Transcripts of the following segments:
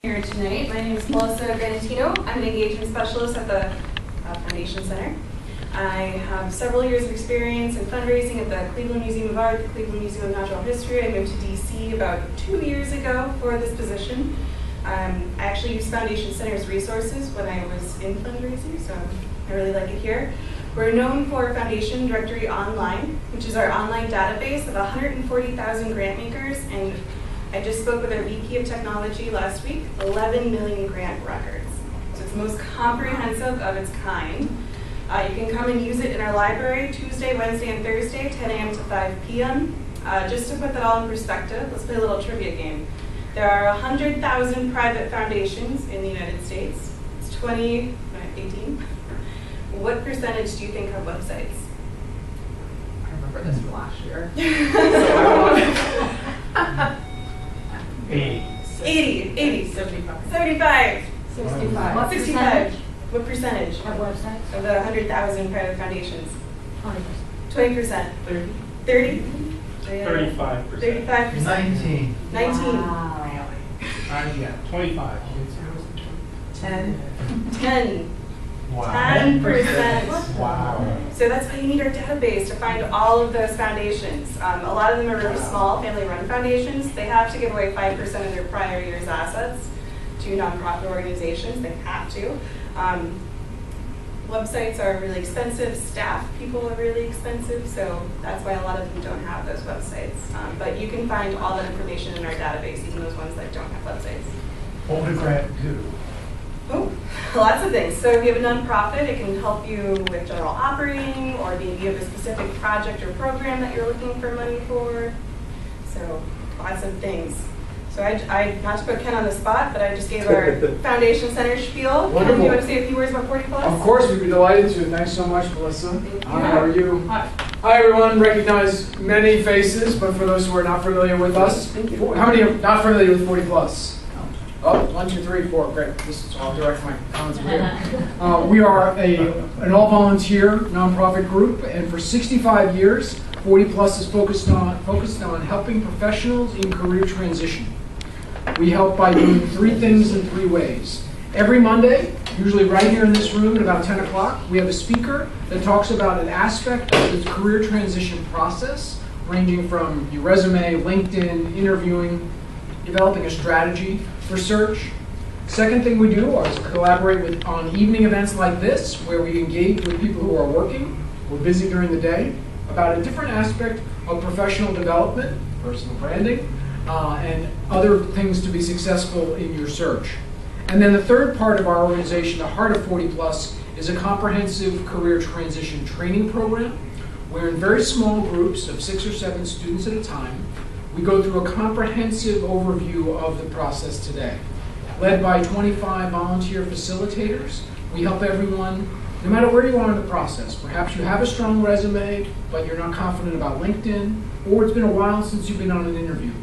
Here tonight. My name is Melissa Granatino. I'm an engagement specialist at the Foundation Center. I have several years of experience in fundraising at the Cleveland Museum of Art, the Cleveland Museum of Natural History. I moved to DC about 2 years ago for this position. I actually used Foundation Center's resources when I was in fundraising, so I really like it here. We're known for Foundation Directory Online, which is our online database of 140,000 grant makers, and I just spoke with our VP of Technology last week, 11 million grant records. So it's the most comprehensive of its kind. You can come and use it in our library Tuesday, Wednesday, and Thursday, 10 a.m. to 5 p.m. Just to put that all in perspective, let's play a little trivia game. There are 100,000 private foundations in the United States. It's 2018. What percentage do you think have websites? I remember this from last year. 80. 75. 65. 65. What percentage Have websites? of the 100,000 private foundations? 20%. 20%. 30. 30? 35%. 35%. 19. 19. Wow. Yeah, 25. 10. 10. Wow. 10%. Wow. So that's why you need our database to find all of those foundations. A lot of them are really small, family-run foundations. They have to give away 5% of their prior year's assets to nonprofit organizations. They have to. Websites are really expensive. Staff people are really expensive, so that's why a lot of them don't have those websites. But you can find all that information in our database, even those ones that don't have websites. What would a grant do? Oh, lots of things. So if you have a nonprofit, it can help you with general operating, or maybe you have a specific project or program that you're looking for money for. So lots of things. So I not to put Ken on the spot, but I just gave our Foundation Center spiel. Ken, do you want to say a few words about 40 Plus? Of course, we'd be delighted to. Thanks so much, Melissa. Thank you. How are you? Hi. Hi, everyone. Recognize many faces, but for those who are not familiar with us, how many are not familiar with 40 Plus? Oh, 1, 2, 3, 4. Great. This is all direct my comments from here. We are an all-volunteer nonprofit group, and for 65 years, 40 Plus is focused on helping professionals in career transition. We help by doing 3 things in 3 ways. Every Monday, usually right here in this room at about 10 o'clock, we have a speaker that talks about an aspect of the career transition process, ranging from your resume, LinkedIn, interviewing, developing a strategy for search. Second thing we do is collaborate on evening events like this, where we engage with people who are working or busy during the day about a different aspect of professional development, personal branding, and other things to be successful in your search. And then the third part of our organization, the heart of 40 Plus, is a comprehensive career transition training program, where in very small groups of 6 or 7 students at a time, we go through a comprehensive overview of the process today. Led by 25 volunteer facilitators, we help everyone, no matter where you are in the process. Perhaps you have a strong resume, but you're not confident about LinkedIn, or it's been a while since you've been on an interview.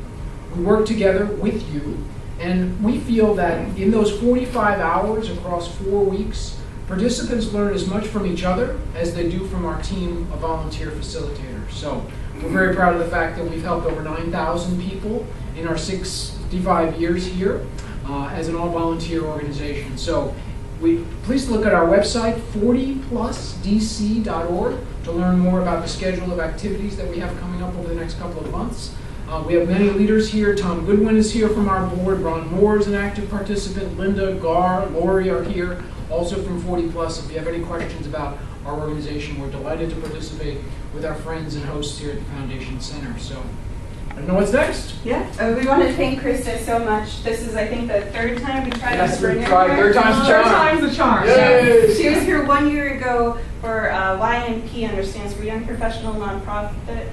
We work together with you, and we feel that in those 45 hours across 4 weeks, participants learn as much from each other as they do from our team of volunteer facilitators. So we're very proud of the fact that we've helped over 9,000 people in our 65 years here as an all-volunteer organization. So please look at our website, 40plusdc.org, to learn more about the schedule of activities that we have coming up over the next couple of months. We have many leaders here. Tom Goodwin is here from our board. Ron Moore is an active participant. Linda, Gar, Lori are here, also from 40 Plus. If you have any questions about our organization, we're delighted to participate with our friends and hosts here at the Foundation Center. So I don't know what's next. Yeah, we want to thank Krista so much. This is, I think, the 3rd time we tried to bring her tried. here. Third time's the Third charm. time's the charm. Yay! She was here 1 year ago for YNP, stands for Young Professional Nonprofit.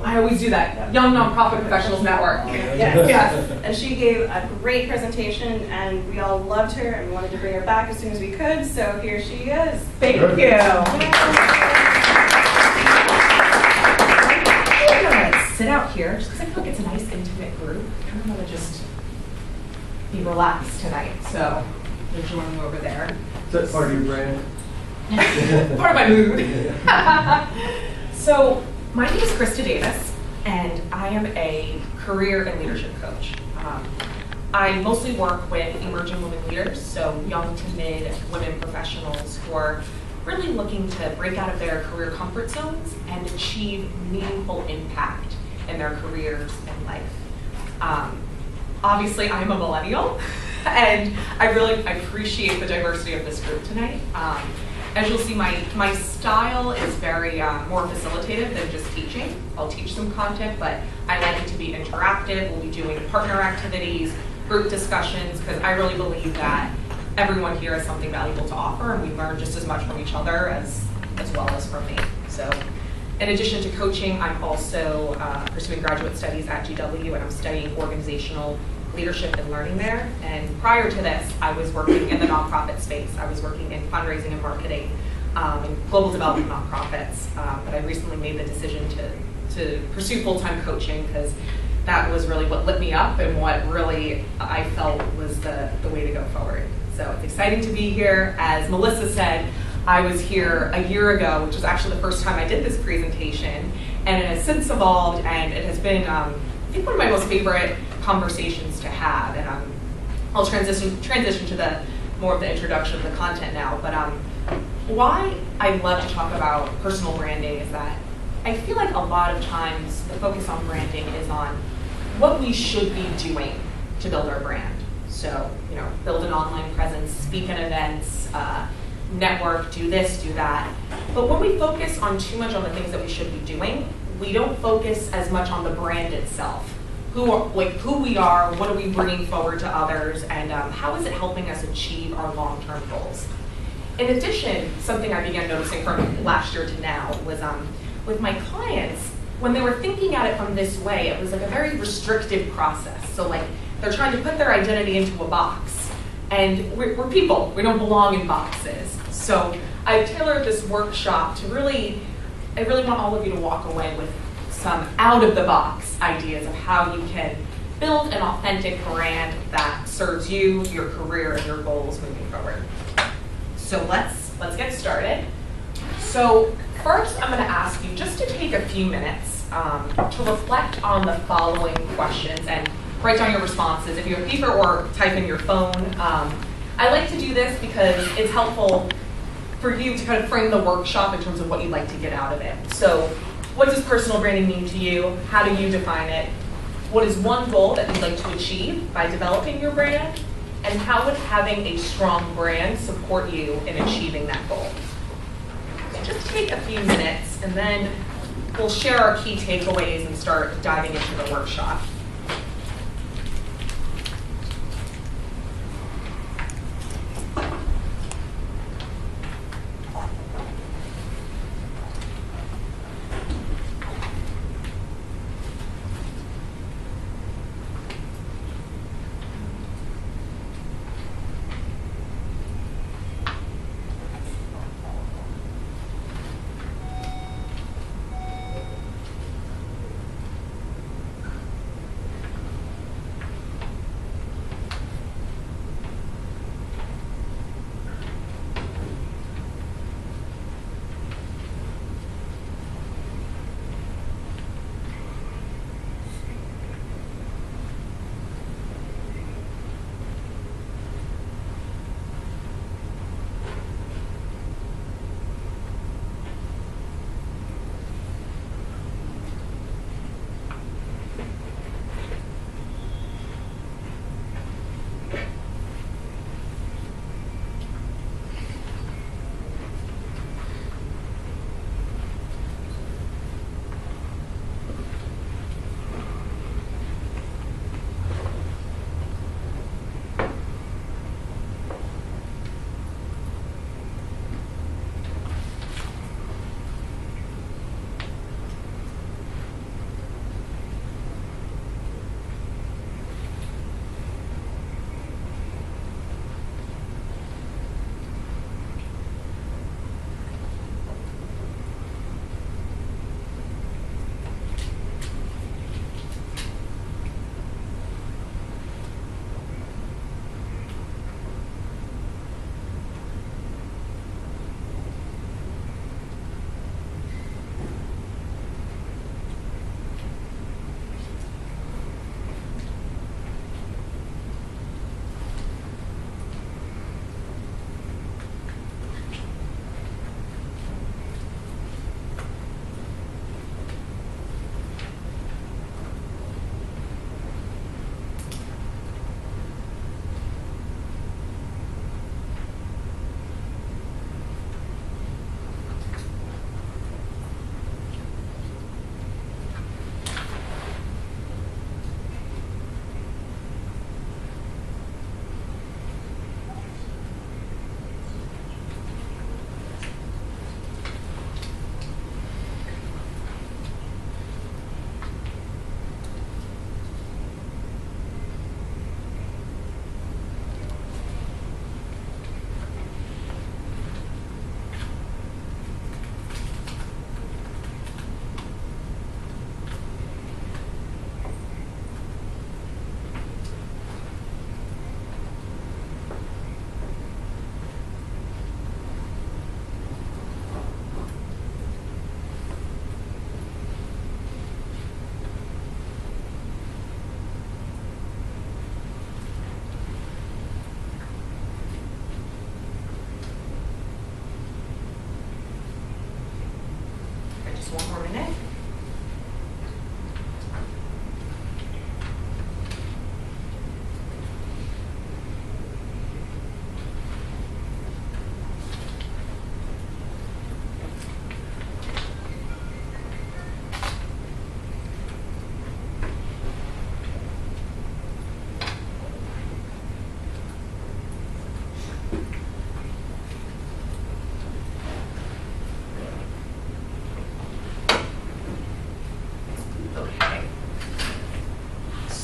I always do that. Young Nonprofit Professionals Network. Yes. And she gave a great presentation, and we all loved her, and we wanted to bring her back as soon as we could. So here she is. Thank you. I'm gonna sit out here just because I feel like it's a nice intimate group. I don't want to just be relaxed tonight, so they're joining over there. Is that part of your brand? Part of my mood. So my name is Krista Davis, and I am a career and leadership coach. I mostly work with emerging women leaders, so young to mid women professionals who are really looking to break out of their career comfort zones and achieve meaningful impact in their careers and life. Obviously, I'm a millennial, and I really appreciate the diversity of this group tonight. As you'll see, my style is very more facilitative than just teaching. I'll teach some content, but I like it to be interactive. We'll be doing partner activities, group discussions, because I really believe that everyone here has something valuable to offer, and we learn just as much from each other as well as from me. So, in addition to coaching, I'm also pursuing graduate studies at GW, and I'm studying organizational leadership and learning there. And prior to this, I was working in the nonprofit space. I was working in fundraising and marketing in global development nonprofits. But I recently made the decision to pursue full-time coaching because that was really what lit me up and what really I felt was the way to go forward. So it's exciting to be here. As Melissa said, I was here a year ago, which was actually the first time I did this presentation, and it has since evolved, and it has been, I think, one of my most favorite conversations to have. And I'll transition to the more of the introduction of the content now. But why I love to talk about personal branding is that I feel like a lot of times the focus on branding is on what we should be doing to build our brand. So, build an online presence, speak at events, network, do this, do that. But when we focus on too much on the things that we should be doing, we don't focus as much on the brand itself. Who we are, what are we bringing forward to others, and how is it helping us achieve our long-term goals? In addition, something I began noticing from last year to now was with my clients, when they were thinking at it from this way, it was like a very restrictive process. So they're trying to put their identity into a box. And we're people, we don't belong in boxes. So I tailored this workshop to I really want all of you to walk away with some out-of-the-box ideas of how you can build an authentic brand that serves you, your career, and your goals moving forward. So let's get started. So first, I'm going to ask you just to take a few minutes to reflect on the following questions and write down your responses. If you have paper or type in your phone. I like to do this because it's helpful for you to kind of frame the workshop in terms of what you'd like to get out of it. So what does personal branding mean to you? How do you define it? What is one goal that you'd like to achieve by developing your brand? And how would having a strong brand support you in achieving that goal? So just take a few minutes, and then we'll share our key takeaways and start diving into the workshop.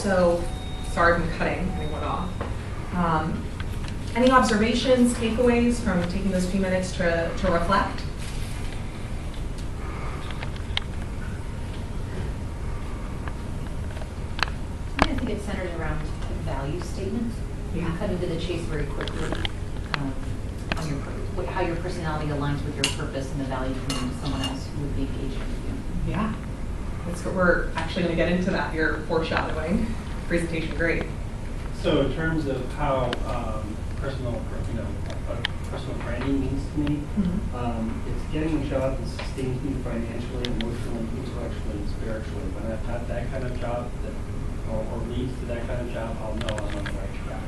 So, sorry if I'm cutting anyone off. Any observations, takeaways from taking those few minutes to reflect? I think it centers around the value statements. You cut into the chase very quickly on how your personality aligns with your purpose and the value you bring to someone else who would be engaged with you. Yeah, that's what we're actually going to get into that. Your foreshadowing presentation, great. So in terms of how personal branding means to me, it's getting a job that sustains me financially, emotionally, intellectually, and spiritually. When I've got that kind of job or leads to that kind of job, I'll know I'm on the right track.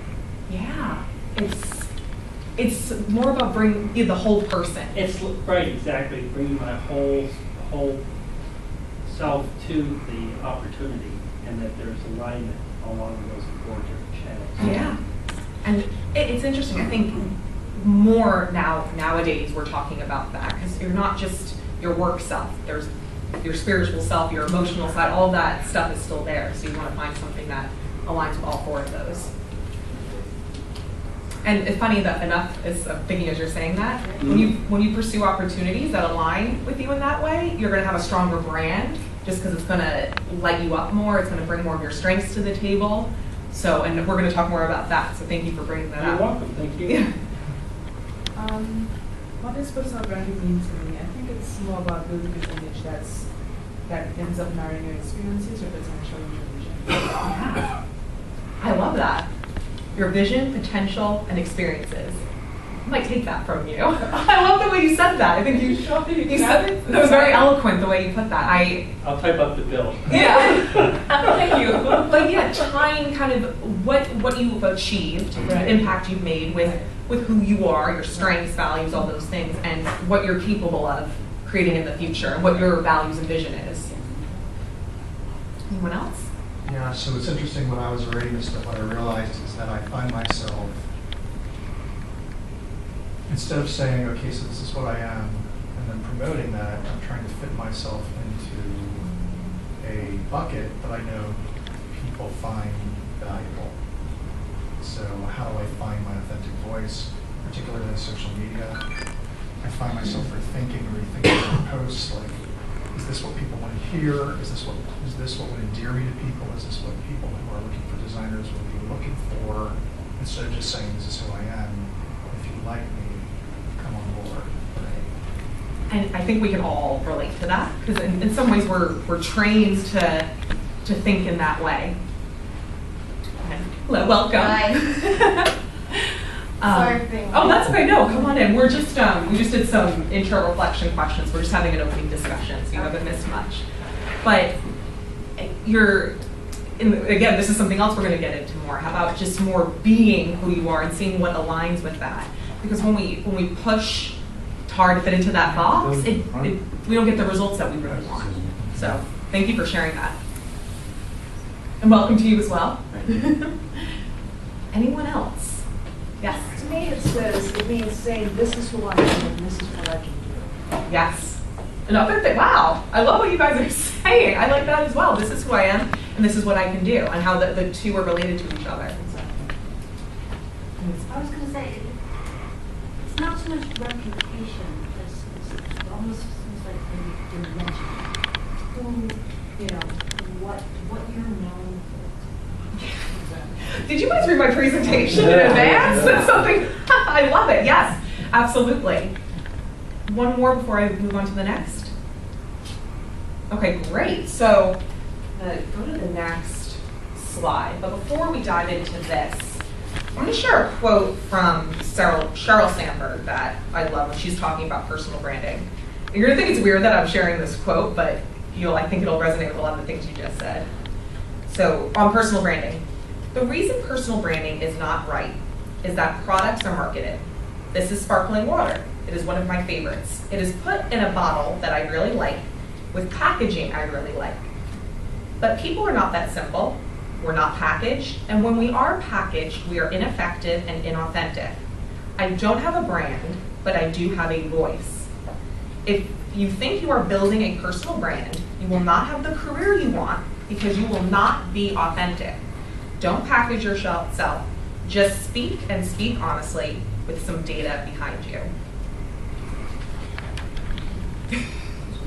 Yeah, it's more about bringing the whole person. It's right, exactly, bringing my whole self to the opportunity, and that there's alignment along those four different channels. Yeah, and it's interesting. I think more nowadays we're talking about that because you're not just your work self. There's your spiritual self, your emotional side. All that stuff is still there. So you want to find something that aligns with all four of those. And it's funny that enough is thinking as you're saying that when you pursue opportunities that align with you in that way, you're going to have a stronger brand just because it's going to light you up more. It's going to bring more of your strengths to the table. So, and we're going to talk more about that. So thank you for bringing that up. You're welcome. Thank you. Yeah. What does personal branding mean to me? I think it's more about building an image that ends up marrying your experiences, your potential, and your vision. Yeah. I love that. Your vision, potential, and experiences. I might take that from you. I love the way you said that. I think you said it. That was very eloquent the way you put that. I'll type up the bill. Yeah. Thank you. But yeah, trying kind of what you've achieved, the impact you've made with who you are, your strengths, values, all those things, and what you're capable of creating in the future, and what your values and vision is. Anyone else? Yeah, so it's interesting when I was reading this stuff, what I realized is that I find myself, instead of saying, okay, so this is what I am, and then promoting that, I'm trying to fit myself into a bucket that I know people find valuable. So how do I find my authentic voice, particularly in social media? I find myself rethinking my posts, like, is this what people want to hear? Is this what would endear me to people? Is this what people who are looking for designers would be looking for? Instead of just saying, this is who I am. If you like me, come on board. And I think we can all relate to that because in some ways we're trained to think in that way. Hello, welcome. Hi. Sorry for being oh, that's okay. No, come on in. We're just we just did some intro reflection questions. We're just having an opening discussion, so you haven't missed much. But again, this is something else we're going to get into more. How about just more being who you are and seeing what aligns with that? Because when we push hard to fit into that box, we don't get the results that we really want. So thank you for sharing that. And welcome to you as well. Anyone else? Yes. To me, it means saying, this is who I am and this is what I can do. Yes. Another thing, wow, I love what you guys are saying. I like that as well. This is who I am and this is what I can do, and how the two are related to each other. I was going to say, it's not so much reputation, it almost seems like maybe dimension. Who, what you're known for. Did you guys read my presentation in advance? That's something, I love it, yes, absolutely. One more before I move on to the next. Okay, great. So go to the next slide. But before we dive into this, I'm going to share a quote from Sheryl Sandberg that I love when she's talking about personal branding. And you're going to think it's weird that I'm sharing this quote, but I think it'll resonate with a lot of the things you just said. So on personal branding, the reason personal branding is not right is that products are marketed. This is sparkling water. It is one of my favorites. It is put in a bottle that I really like with packaging I really like. But people are not that simple. We're not packaged. And when we are packaged, we are ineffective and inauthentic. I don't have a brand, but I do have a voice. If you think you are building a personal brand, you will not have the career you want because you will not be authentic. Don't package yourself. Just speak and speak honestly with some data behind you.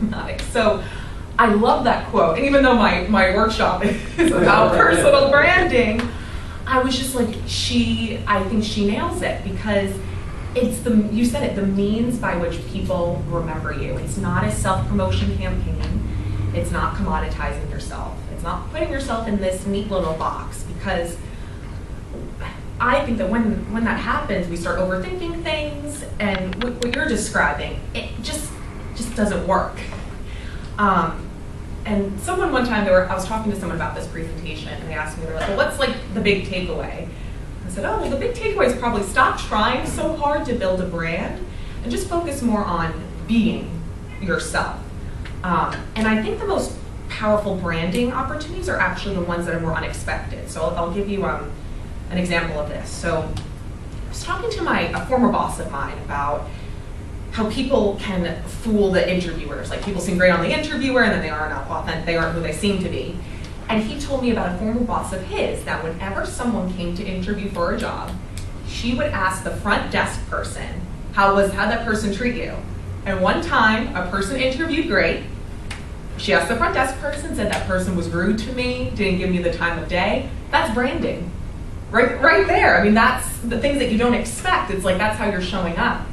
Nice. So I love that quote. And even though my workshop is about personal branding, I was just like, I think she nails it, because it's you said it, the means by which people remember you. It's not a self-promotion campaign. It's not commoditizing yourself. It's not putting yourself in this neat little box, because I think that when that happens, we start overthinking things, and what you're describing, it just doesn't work. And someone one time, I was talking to someone about this presentation, and they asked me, they're like, well, what's like the big takeaway? I said, oh, well, the big takeaway is probably stop trying so hard to build a brand and just focus more on being yourself. And I think the most powerful branding opportunities are actually the ones that are more unexpected. So I'll give you an example of this. So I was talking to a former boss of mine about how people can fool the interviewers. Like, people seem great on the interviewer, and then they aren't authentic, they aren't who they seem to be. And he told me about a former boss of his that whenever someone came to interview for a job, she would ask the front desk person, how'd that person treat you? And one time, a person interviewed great. She asked the front desk person, said that person was rude to me, didn't give me the time of day. That's branding. Right there. I mean, that's the things that you don't expect. It's like, that's how you're showing up.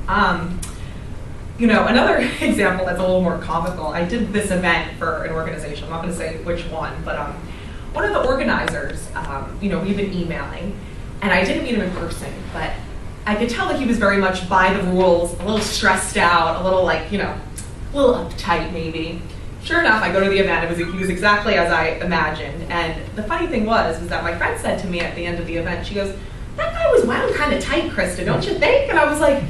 Another example that's a little more comical, I did this event for an organization. I'm not going to say which one, but one of the organizers, we've been emailing, and I didn't meet him in person, but I could tell that he was very much by the rules, a little stressed out, a little a little uptight maybe. Sure enough, I go to the event, he was exactly as I imagined, and the funny thing was that my friend said to me at the end of the event, she goes, that guy was wound kind of tight, Krista, don't you think? And I was like,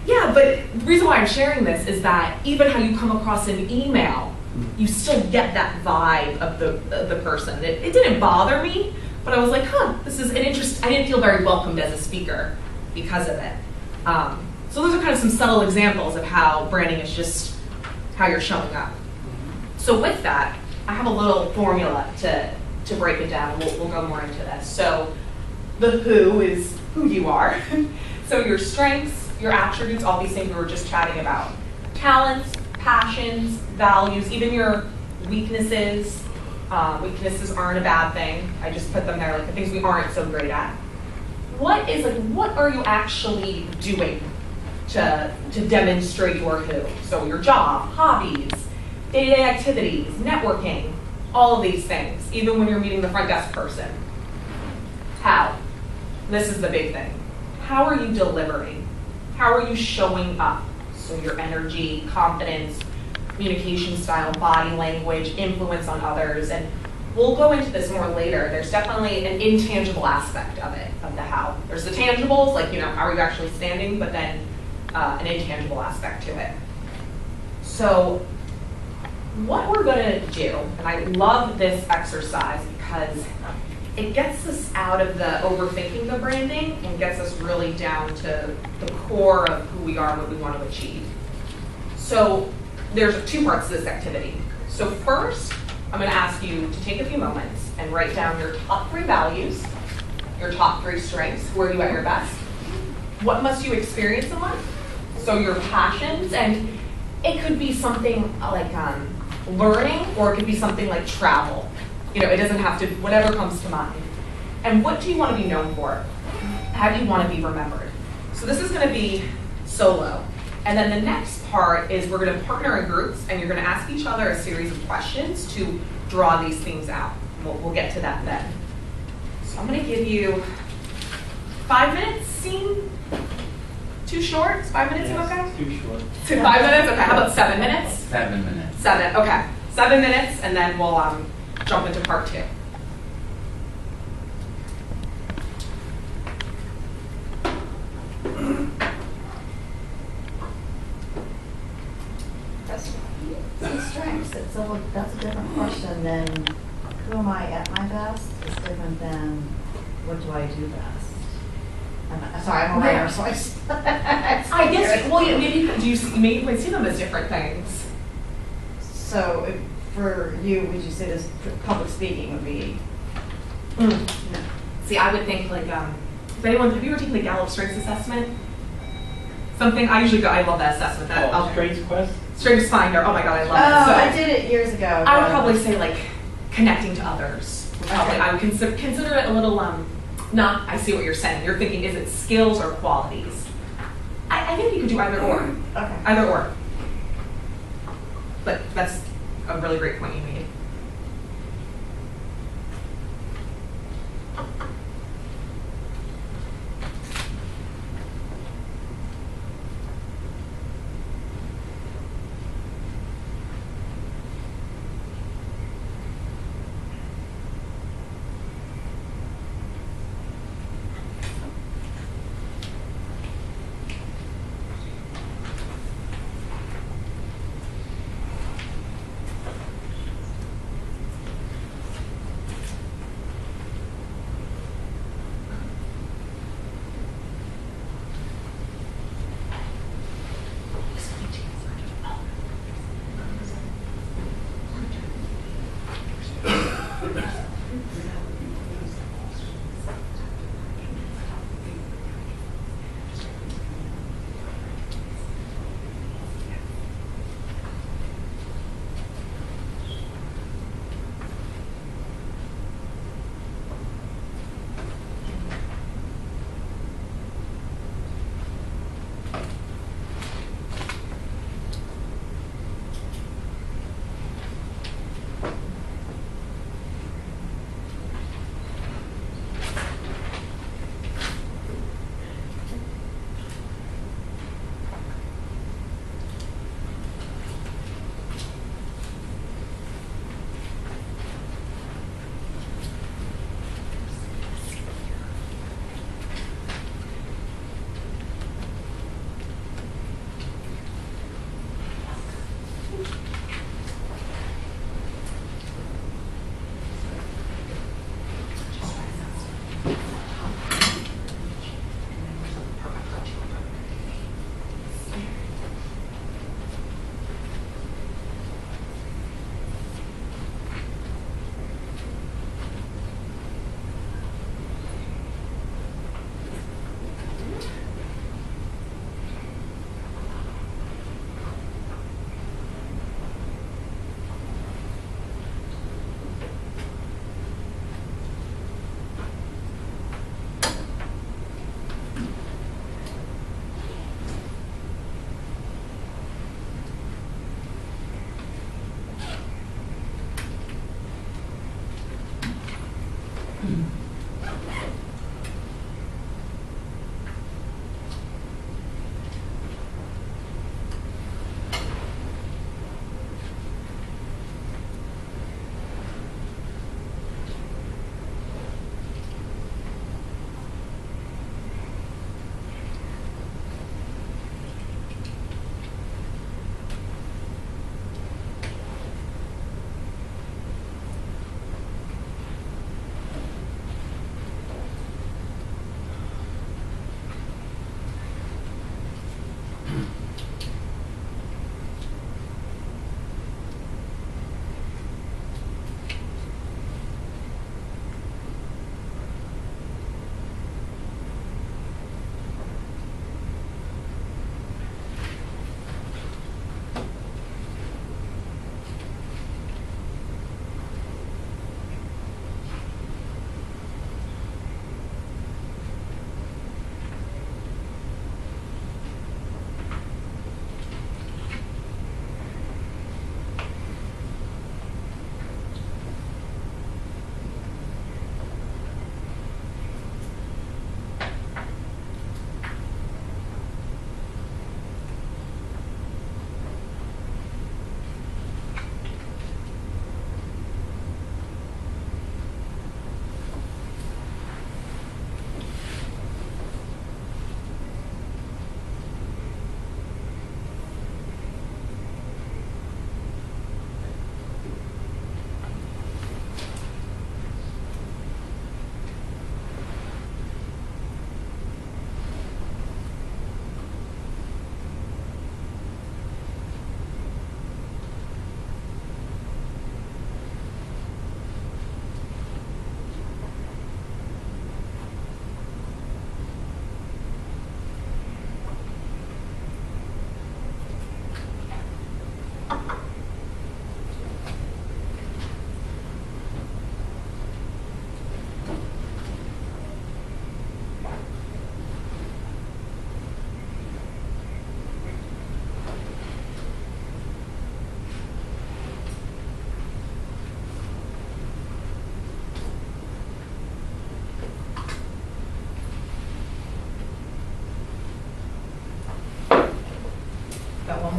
yeah, but the reason why I'm sharing this is that even how you come across in email, you still get that vibe of the person. It didn't bother me, but I was like, this is an interest. I didn't feel very welcomed as a speaker because of it. So those are kind of some subtle examples of how branding is just how you're showing up. So with that, I have a little formula to break it down. We'll go more into this. So the who is who you are. So your strengths, your attributes, all these things we were just chatting about. Talents, passions, values, even your weaknesses. Weaknesses aren't a bad thing. I just put them there, like the things we aren't so great at. What are you actually doing to demonstrate your who? So your job, hobbies, day-to-day activities, networking, all of these things, even when you're meeting the front desk person. How? This is the big thing. How are you delivering? How are you showing up? So your energy, confidence, communication style, body language, influence on others, and we'll go into this more later. There's definitely an intangible aspect of it, of the how. There's the tangibles, like, how are you actually standing, but then an intangible aspect to it. So what we're gonna do, and I love this exercise because it gets us out of the overthinking the branding and gets us really down to the core of who we are and what we want to achieve. So there's two parts to this activity. So first, I'm going to ask you to take a few moments and write down your top 3 values, your top 3 strengths, who are you at your best, what must you experience in life, so your passions, and it could be something like learning, or it could be something like travel. It doesn't have to, whatever comes to mind. And what do you want to be known for? How do you want to be remembered? So this is going to be solo. And then the next part is we're going to partner in groups, and you're going to ask each other a series of questions to draw these things out. We'll get to that then. So I'm going to give you 5 minutes. Seem too short? Is 5 minutes okay? Too short. 5 minutes? Okay, how about 7 minutes? 7 minutes. 7, okay. 7 minutes, and then we'll jump into part 2. Strengths. That's a different question than who am I at my best. It's different than what do I do best. I'm sorry, I'm a writer, so I guess. Well, maybe you see them as different things. So for you, would you say this public speaking would be? No. See, I would think like, if anyone, have you ever taken the Gallup Strengths Assessment? Something, I usually go, I love that assessment. Strengths Quest? Strengths Finder, oh my God, I love Oh, it. So, I did it years ago. I would but- probably say like connecting to others. Probably, Okay. I would consider it a little, not, I see what you're saying. You're thinking, is it skills or qualities? I think you could do either or. Okay. Either or. But that's a really great point you made.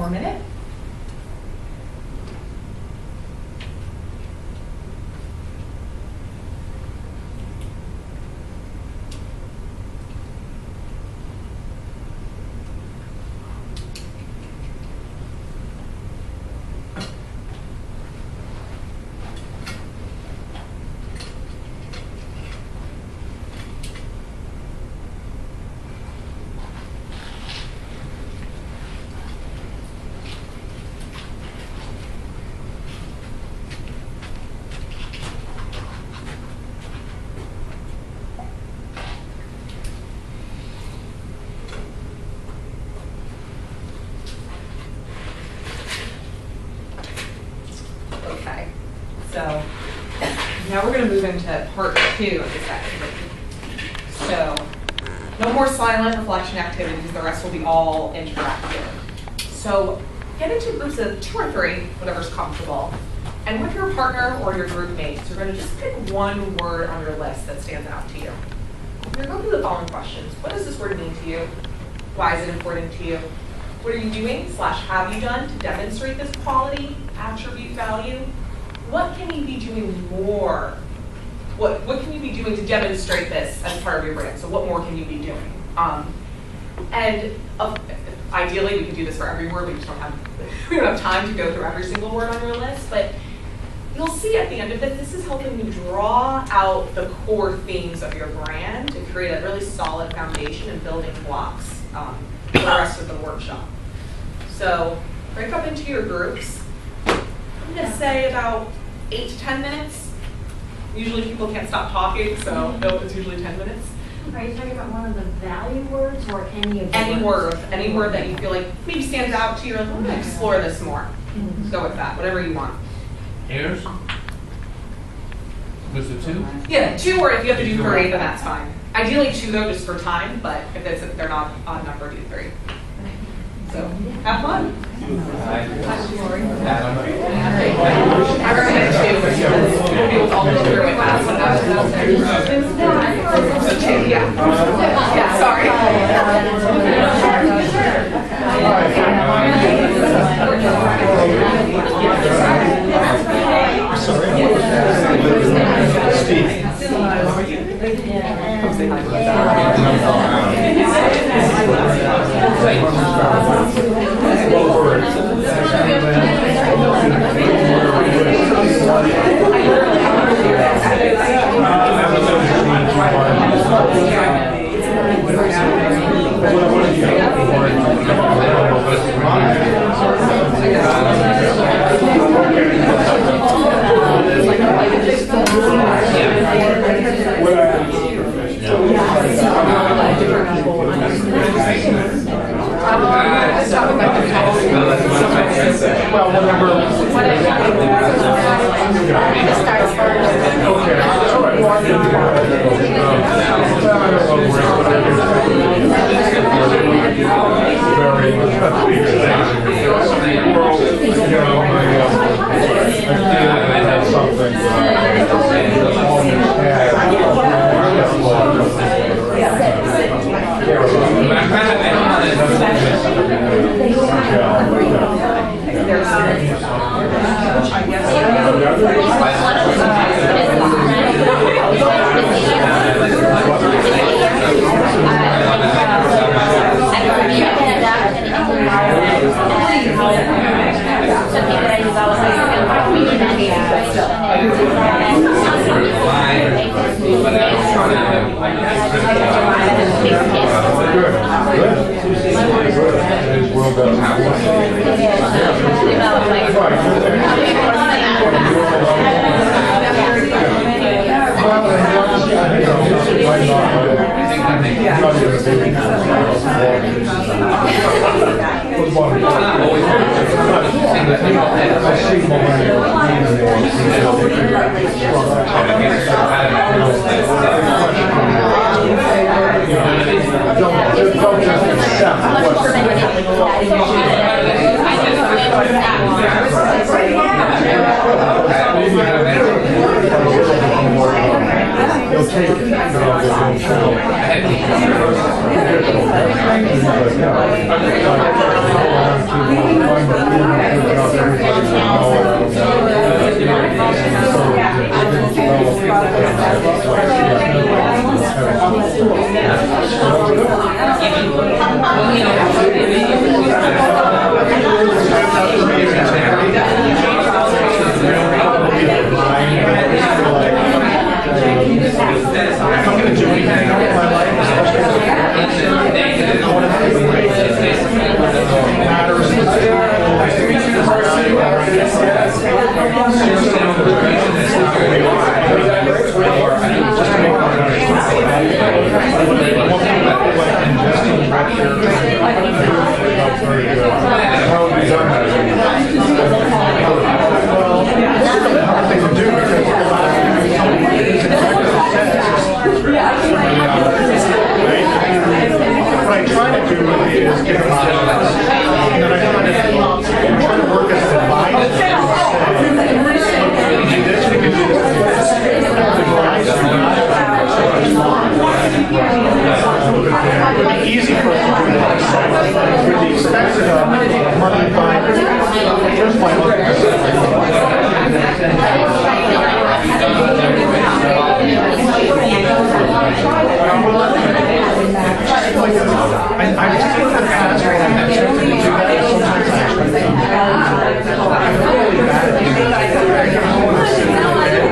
more minute. Okay, so now we're going to move into part 2 of this activity. So no more silent reflection activities, the rest will be all interactive. So get into groups of 2 or 3, whatever's comfortable, and with your partner or your group mates, you're going to just pick one word on your list that stands out to you. You're going to go through the following questions. What does this word mean to you? Why is it important to you? What are you doing / have you done to demonstrate this quality, attribute, value? What can you be doing more? What can you be doing to demonstrate this as part of your brand? So what more can you be doing? Ideally, we could do this for every word. We just don't have time to go through every single word on your list. But you'll see at the end of it, this is helping you draw out the core themes of your brand to create a really solid foundation and building blocks for the rest of the workshop. So break up into your groups. I'm going to say about 8 to 10 minutes. Usually people can't stop talking, so no, it's usually 10 minutes. Are you talking about one of the value words or any of the Any words? any word that you feel like maybe stands out to you, like, I'm going to explore this more. Go with that, whatever you want. Hairs? Was it 2? Yeah, 2, or if you have to do 3, then that's fine. Ideally 2 though, just for time, but if they're not odd number, do 3. So, have fun. I recommend 2, because people all go through it fast. So 2, yeah. Yeah, sorry. If I'm going to do anything in my life, especially as a parent, I want to do it matters. What I try to do really is give them options. And then I'm trying to work as an advisor. You can do this, you can do this. It would be easy for us to do that. With the expense of money by here's I just think that that's what I'm attempting to do that. Sometimes I actually I'm really bad at doing that. I don't want to sit in my bed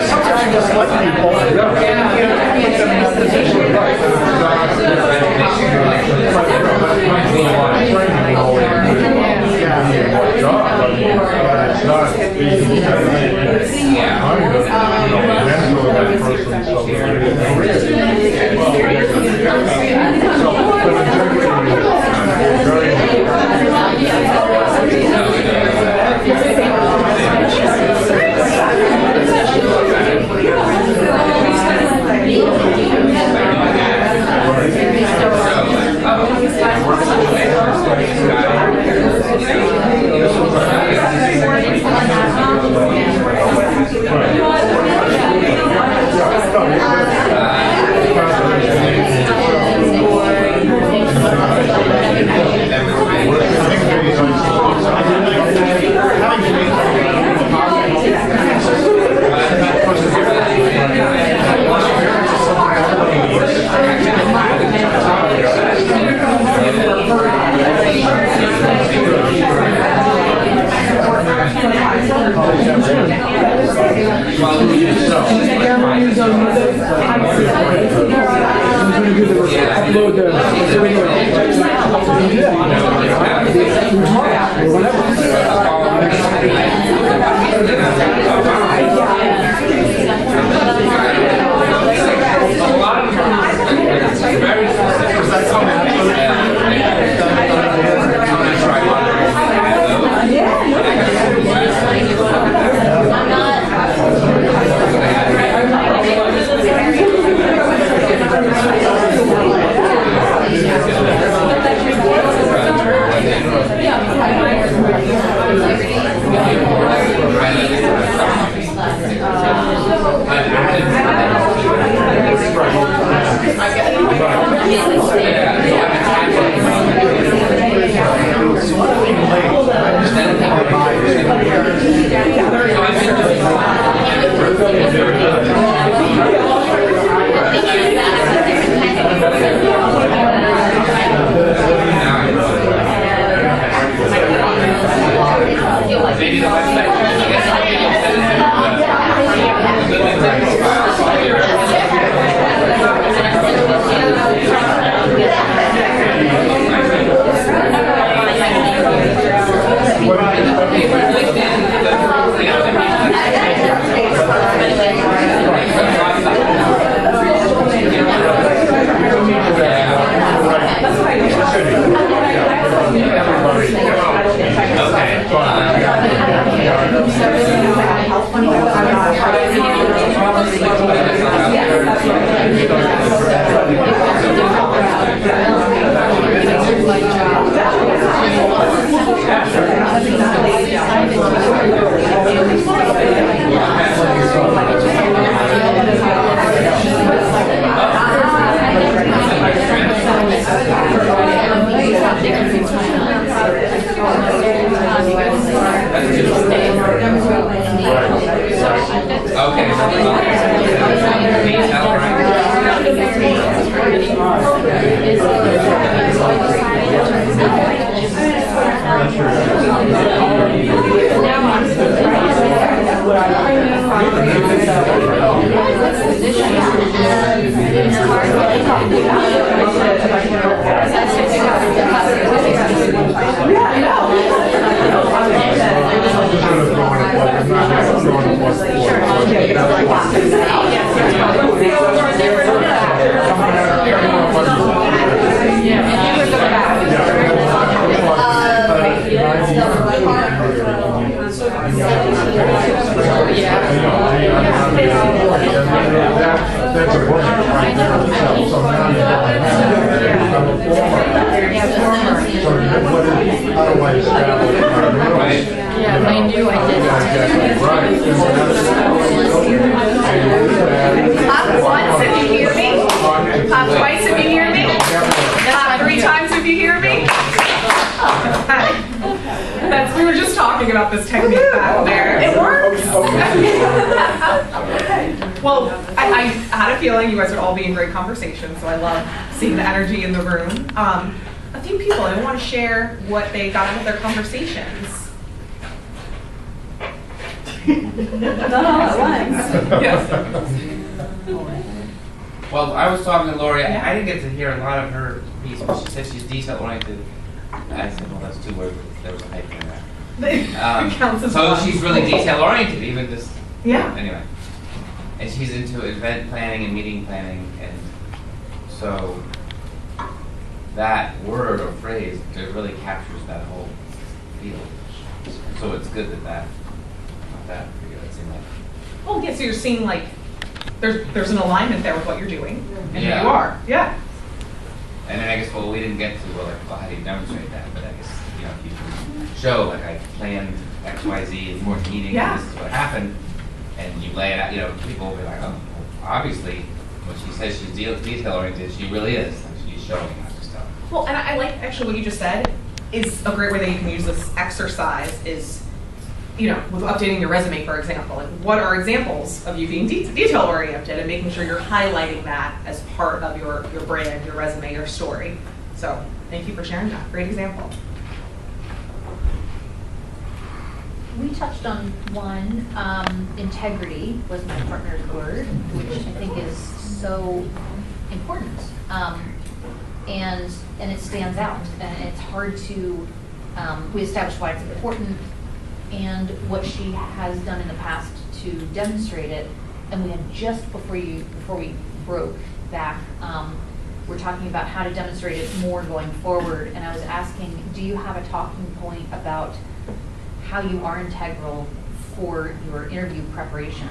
sometimes you just let people put them in that position. Yeah. That's a book right there itself, so now you have a former. So what is, how do I establish my rules? Yeah, I knew I did. Right. Clap once if you hear me. Clap twice if you hear me. Clap 3 times if you hear me. We were just talking about this technique back there. It works. Well, I had a feeling you guys would all be in great conversation, so I love seeing the energy in the room. A few people, I want to share what they got out of their conversations. Not all at once. Yes. Well, I was talking to Lori. I didn't get to hear a lot of her piece, but she said she's detail-oriented. I said, well, that's 2 words. There was a hyphen in there. Counts as So one. she's really detail-oriented, even just... Yeah. Anyway. And she's into event planning and meeting planning, and so that word or phrase it really captures that whole field. So it's good that it seemed like. Oh, yeah, so you're seeing like there's an alignment there with what you're doing, and Yeah. you are. Yeah. And then I guess, well, we didn't get to, well, how do you demonstrate that? But I guess, if you can show, like, I planned X, Y, Z in 4 meetings, Yeah. and this is what happened, and you lay it out, people will be like, oh, well, obviously, when she says she's detail-oriented, she really is. Like, she's showing that stuff. Well, and I like actually what you just said is a great way that you can use this exercise is, with updating your resume, for example. Like, what are examples of you being detail-oriented and making sure you're highlighting that as part of your brand, your resume, your story. So thank you for sharing that. Great example. We touched on one, integrity was my partner's word, which I think is so important. And it stands out, and it's hard to, we established why it's important and what she has done in the past to demonstrate it. And we had just before we broke back, we're talking about how to demonstrate it more going forward. And I was asking, do you have a talking point about how you are integral for your interview preparation?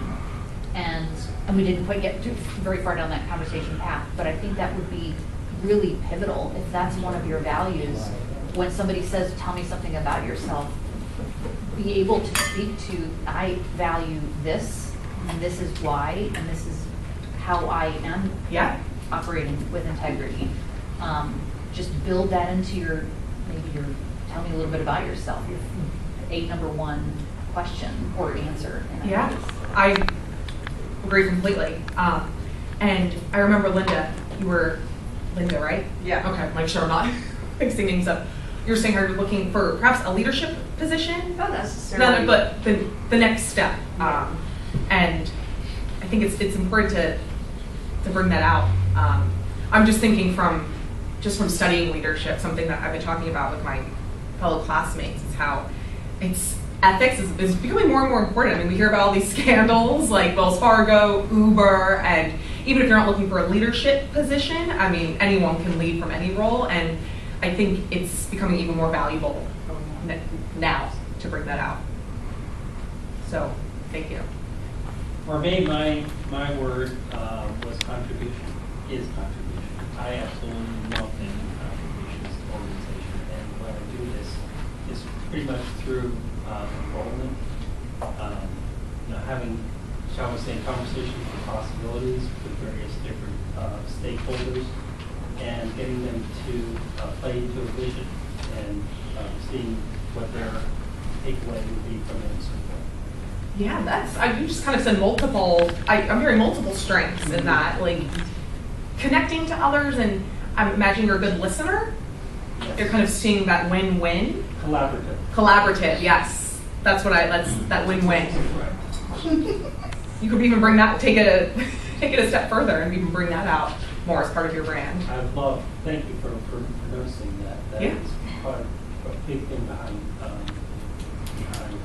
And we didn't quite get very far down that conversation path, but I think that would be really pivotal if that's one of your values. When somebody says, tell me something about yourself, be able to speak to, I value this, and this is why, and this is how I am operating with integrity. Just build that into tell me a little bit about yourself, your number 1 question or answer. Yeah, I agree completely. And I remember Linda, you were Linda, right? Yeah. Okay, make sure I'm not mixing things up. You were saying you're looking for perhaps a leadership position? Not necessarily. No, but the next step. And I think it's important to bring that out. I'm just thinking from studying leadership, something that I've been talking about with my fellow classmates is how ethics is becoming more and more important. I mean, we hear about all these scandals like Wells Fargo, Uber, and even if you're not looking for a leadership position, I mean, anyone can lead from any role, and I think it's becoming even more valuable now to bring that out. So, thank you. For me, my word was contribution, is contribution. I absolutely love making contributions to the organization, and when I do this, is pretty much through enrollment, having, shall we say, conversations with possibilities with various different stakeholders, and getting them to play into a vision and seeing what their takeaway would be from it and so forth. Yeah, you just kind of said multiple, I'm hearing multiple strengths in that, like connecting to others, and I'm imagining you're a good listener. Yes. You're kind of seeing that win-win. Collaborative, yes. That's that win-win. Right. You could even bring that, take it take it a step further and even bring that out more as part of your brand. Thank you for noticing that. That Yeah. is part of a big thing behind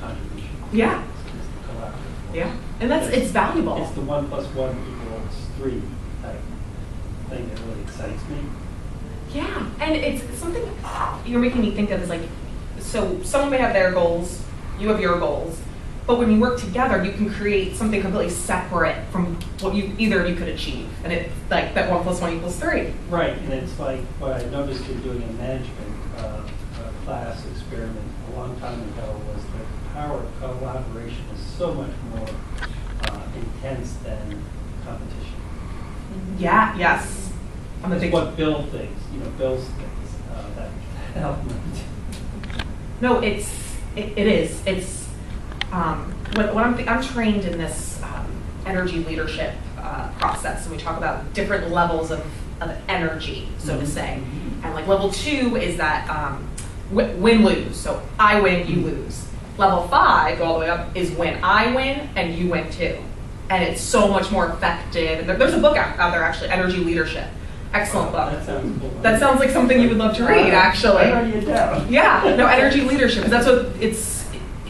contribution. Yeah. It's the collaborative. Yeah, and it's valuable. It's the 1 + 1 = 3 type thing that really excites me. Yeah, and it's something you're making me think of is like, so someone may have their goals, you have your goals, but when you work together, you can create something completely separate from what either of you could achieve, and it's like that 1 + 1 = 3. Right, and it's like what I noticed you're doing in management class experiment a long time ago was the power of collaboration is so much more intense than competition. Yeah, yes. I'm a It's big what builds things, builds things, that element. No, it is. It's I'm trained in this energy leadership process, and we talk about different levels of energy, so to say. And like level 2 is that win-lose. So I win, you lose. Level 5, go all the way up, is when I win and you win too. And it's so much more effective. And there's a book out there actually, Energy Leadership. Excellent book. That sounds cool. That sounds like something you would love to read, actually. I'm writing it down. Yeah, no, energy leadership, because that's what it's,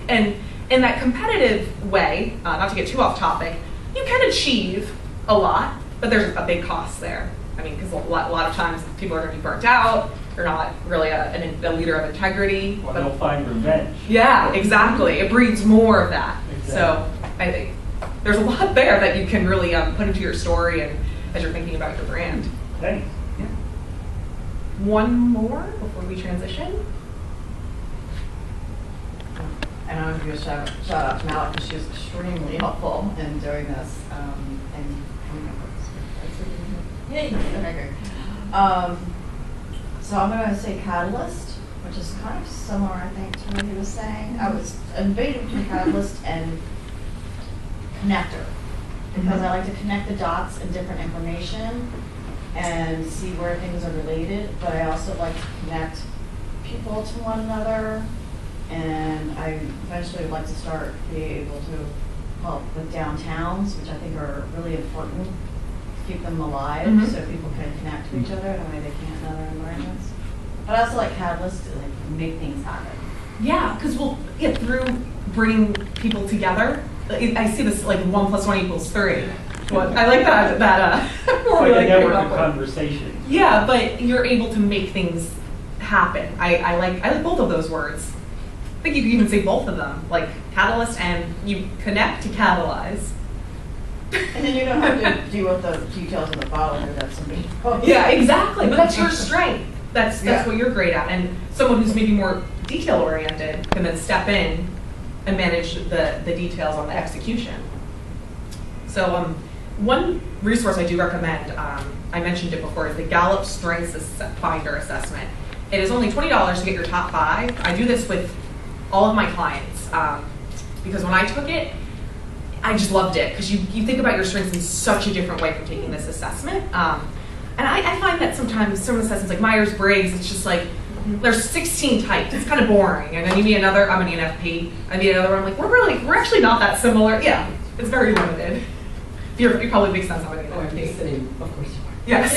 and in that competitive way, not to get too off topic, you can achieve a lot, but there's a big cost there. I mean, because a lot of times people are going to be burnt out, they're not really a leader of integrity. Or they'll find revenge. Yeah, exactly. It breeds more of that. Exactly. So I think there's a lot there that you can really put into your story and as you're thinking about your brand. Thanks. Yeah. One more before we transition. And I want to give a shout out to Malak because she was extremely helpful in doing this. And coming up with this. Yay! Okay, great. So I'm going to say catalyst, which is kind of similar, I think, to what he was saying. I was debating between catalyst and connector because I like to connect the dots and different information and see where things are related, but I also like to connect people to one another, and I eventually would like to start being able to help with downtowns, which I think are really important to keep them alive so people can connect to each other in a way they can't in other environments. But I also like catalysts to like make things happen. Yeah, because through bringing people together, I see this like 1 + 1 = 3. Well, I like that Like a network of conversation. Yeah, but you're able to make things happen. I like both of those words. I think you could even say both of them, like catalyst and you connect to catalyze. And then you don't have to deal with the details of the bottle or that's something. Yeah, exactly. But that's your strength. That's Yeah. what you're great at. And someone who's maybe more detail oriented can then step in and manage the details on the execution. So one resource I do recommend, I mentioned it before, is the Gallup Strengths Finder Assessment. It is only $20 to get your top 5. I do this with all of my clients because when I took it, I just loved it because you think about your strengths in such a different way from taking this assessment. And I find that sometimes some assessments like Myers-Briggs, it's just like, there's 16 types. It's kind of boring. And then you meet another, I'm an ENFP. I meet another one, I'm like, we're actually not that similar. Yeah, it's very limited. You probably make sense how I'm an ENFP. Of course you are. Yes,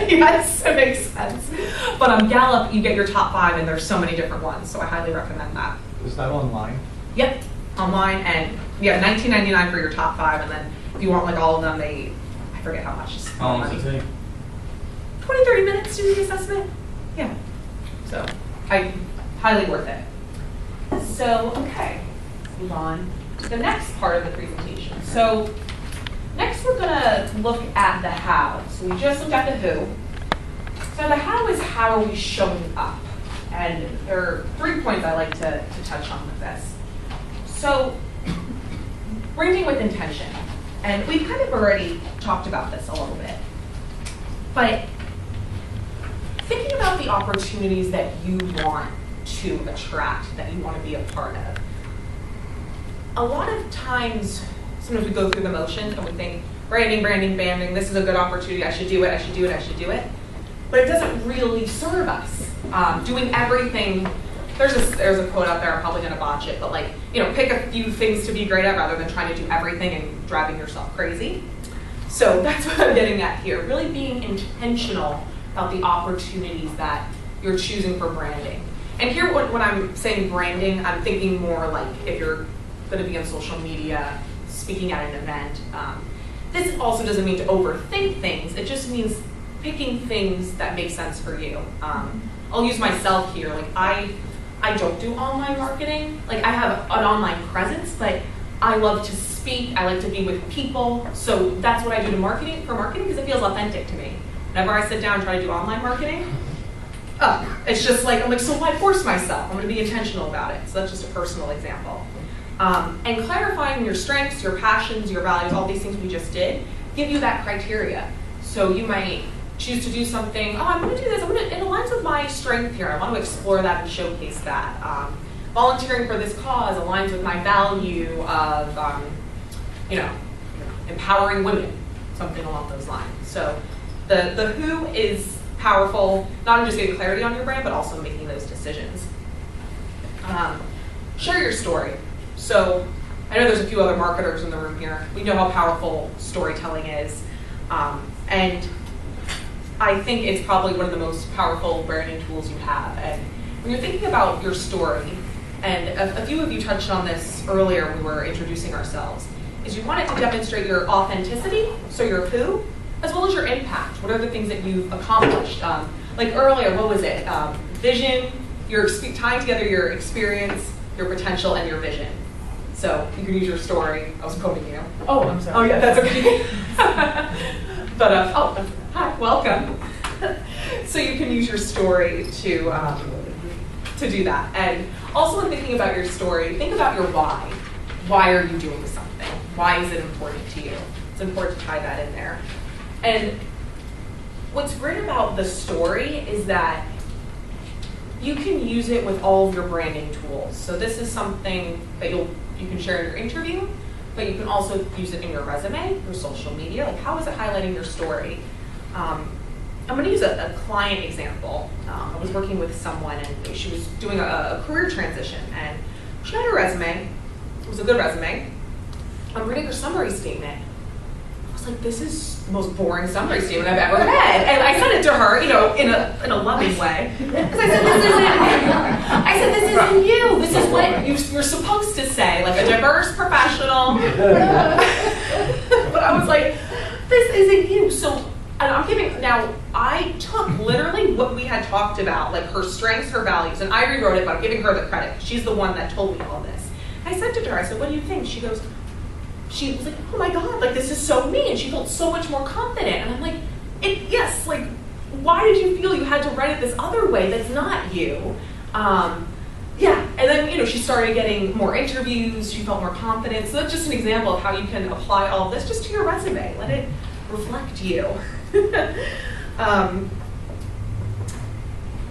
yes, it makes sense. But on Gallup, you get your top 5, and there's so many different ones. So I highly recommend that. Is that online? Yep, online, and you have $19.99 for your top 5, and then if you want like all of them, I forget how much. How long does it take? 20, 30 minutes to do the assessment. Yeah. So highly worth it. So, okay, let's move on to the next part of the presentation. So next we're gonna look at the how. So we just looked at the who. So the how is how are we showing up? And there are 3 points I like to touch on with this. So branding with intention. And we've kind of already talked about this a little bit. But thinking about the opportunities that you want to attract, that you want to be a part of. A lot of times, sometimes we go through the motions and we think, branding, this is a good opportunity, I should do it. But it doesn't really serve us. Doing everything, there's a quote out there, I'm probably gonna botch it, but pick a few things to be great at rather than trying to do everything and driving yourself crazy. So that's what I'm getting at here, really being intentional about the opportunities that you're choosing for branding. And here, when I'm saying branding, I'm thinking more like if you're going to be on social media, speaking at an event. This also doesn't mean to overthink things. It just means picking things that make sense for you. I'll use myself here. Like I don't do online marketing. Like I have an online presence, but I love to speak. I like to be with people. So that's what I do for marketing because it feels authentic to me. Whenever I sit down and try to do online marketing, it's just like, I'm like, so why force myself? I'm gonna be intentional about it. So that's just a personal example. And clarifying your strengths, your passions, your values, all these things we just did, give you that criteria. So you might choose to do something, I'm gonna do this, it aligns with my strength here. I want to explore that and showcase that. Volunteering for this cause aligns with my value of, empowering women, something along those lines. So the who is powerful, not in just getting clarity on your brand, but also making those decisions. Share your story. So I know there's a few other marketers in the room here. We know how powerful storytelling is. And I think it's probably one of the most powerful branding tools you have. And when you're thinking about your story, and a few of you touched on this earlier when we were introducing ourselves, is you want it to demonstrate your authenticity, so your who, as well as your impact. What are the things that you've accomplished? Like earlier, what was it? Vision, tying together your experience, your potential, and your vision. So you can use your story. I was quoting you. Oh, I'm sorry. Oh yeah, that's okay. But hi, welcome. So you can use your story to do that. And also when thinking about your story, think about your why. Why are you doing something? Why is it important to you? It's important to tie that in there. And what's great about the story is that you can use it with all of your branding tools. So this is something that you can share in your interview, but you can also use it in your resume, your social media. Like, how is it highlighting your story? I'm going to use a client example. I was working with someone, and she was doing a career transition, and she had her resume. It was a good resume. I'm reading her summary statement. I was like, this is the most boring summary statement I've ever read. And I sent it to her, in a loving way. Because I said, this isn't you. This is what you're supposed to say, like a diverse professional. But I was like, this isn't you. So I took literally what we had talked about, like her strengths, her values, and I rewrote it by giving her the credit. She's the one that told me all this. I sent it to her. I said, what do you think? She was like, oh my God, like this is so me. And she felt so much more confident. And I'm like, yes, like, why did you feel you had to write it this other way that's not you? Yeah, and then, she started getting more interviews. She felt more confident. So that's just an example of how you can apply all of this just to your resume. Let it reflect you.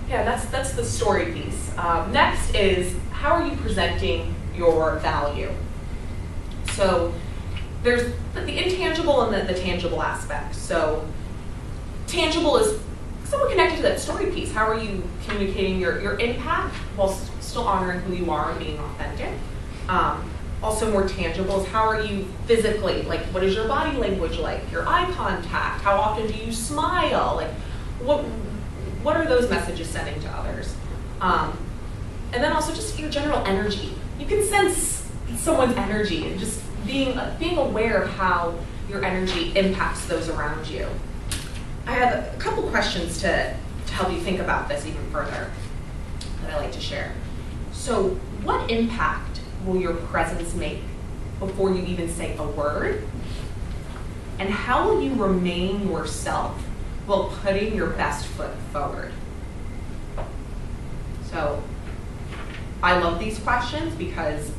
Yeah, that's the story piece. Next is, how are you presenting your value? So there's the intangible and the tangible aspect. So tangible is somewhat connected to that story piece. How are you communicating your impact while still honoring who you are and being authentic? Also more tangible is, how are you physically, like what is your body language like, your eye contact, how often do you smile, like what are those messages sending to others? And then also just your general energy. You can sense someone's energy, and just being aware of how your energy impacts those around you. I have a couple questions to help you think about this even further that I like to share. So what impact will your presence make before you even say a word? And how will you remain yourself while putting your best foot forward? So I love these questions because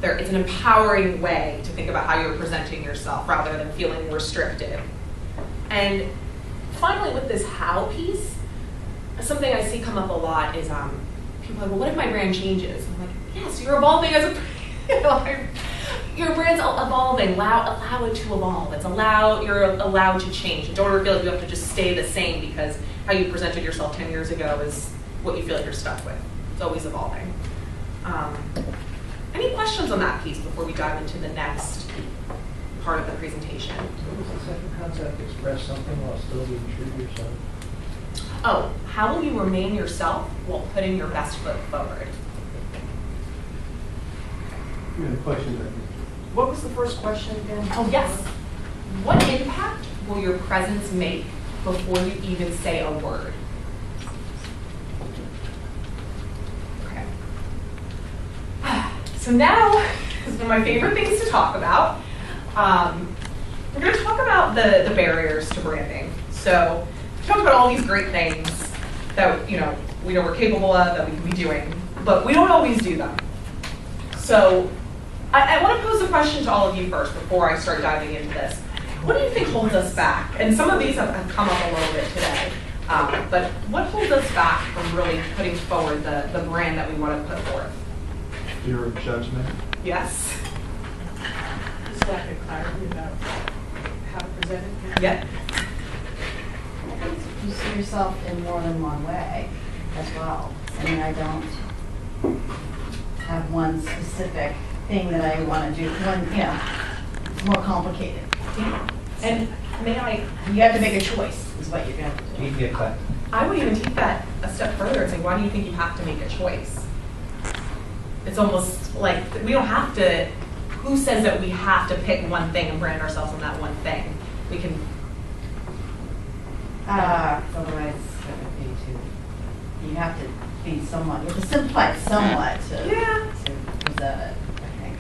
it's an empowering way to think about how you're presenting yourself rather than feeling restrictive. And finally, with this how piece, something I see come up a lot is people are like, well, what if my brand changes? I'm like, yes, you're evolving as a your brand's evolving. Allow it to evolve. You're allowed to change. And don't ever feel like you have to just stay the same because how you presented yourself 10 years ago is what you feel like you're stuck with. It's always evolving. Any questions on that piece before we dive into the next part of the presentation. What was the second concept? Express something while still being true to yourself? Oh, how will you remain yourself while putting your best foot forward? The question that What was the first question again? Oh, yes. What impact will your presence make before you even say a word? Okay. So now is one of my favorite things to talk about. We're going to talk about the barriers to branding. So we talked about all these great things that we know we're capable of, that we can be doing, but we don't always do them. So I want to pose a question to all of you first before I start diving into this. What do you think holds us back? And some of these have come up a little bit today. But what holds us back from really putting forward the brand that we want to put forth? Fear of judgment. Yes. Just lack of clarity about how to present it. Yep. You see yourself in more than one way as well. I mean, I don't have one specific thing that I want to do. It's more complicated. And may I? You have to make a choice, is what you're going to do. Keep it eclectic. I would even take that a step further and say, why do you think you have to make a choice? It's almost like we don't have to. Who says that we have to pick one thing and brand ourselves on that one thing? We can. Otherwise, it would be too. You have to be somewhat. You have to simplify it somewhat to present it. I think.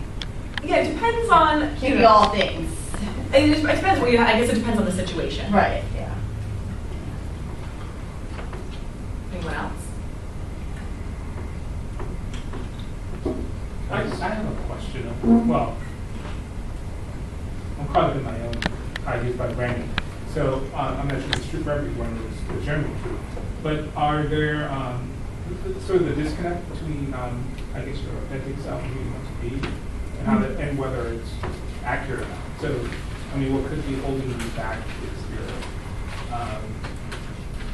Yeah, it depends on. Can't be all things. It depends what you. I guess it depends on the situation. Right. Yeah. Anyone else? I have a question. Well, I'm caught up in my own ideas about branding. So I'm not sure it's true for everyone, it's generally true. But are there sort of the disconnect between, I guess, your authentic self and who you want to be, and how that, and whether it's accurate or not? So, I mean, what could be holding you back is your,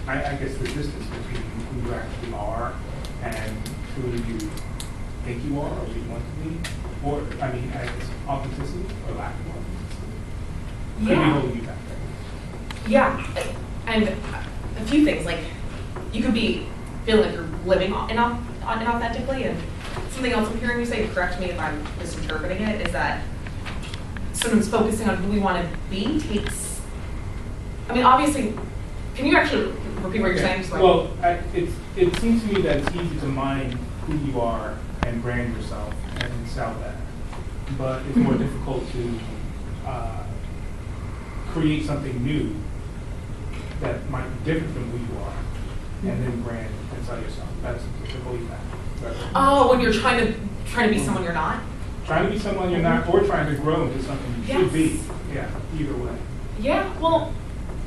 I guess, the distance between who you actually are and who you think you are or who you want to be, or I mean, I guess authenticity or lack of authenticity. Could be holding you back. Yeah, and a few things, like you could be feeling like you're living inauthentically, and something else I'm hearing you say, correct me if I'm misinterpreting it, is that sometimes focusing on who we want to be takes, I mean, obviously, can you actually repeat what you're saying? Well, it seems to me that it's easy to mind who you are and brand yourself and sell that, but it's more difficult to create something new that might be different from who you are, and then brand and sell yourself. That's the belief. Oh, when you're trying to be someone you're not? Trying to be someone you're not, or trying to grow into something you should be. Yeah, either way. Yeah, well,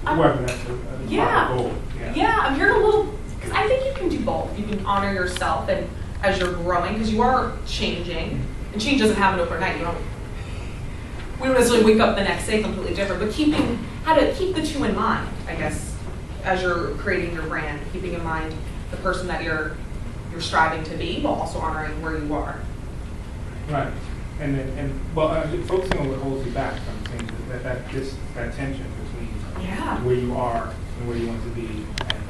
Whoever that's a goal. Yeah, I'm hearing a little, because I think you can do both. You can honor yourself and as you're growing, because you are changing, and change doesn't happen overnight. We don't necessarily wake up the next day completely different, but how to keep the two in mind, I guess, as you're creating your brand, keeping in mind the person that you're striving to be, while also honoring where you are. Right, focusing on what holds you back from things, that tension between where you are and where you want to be, and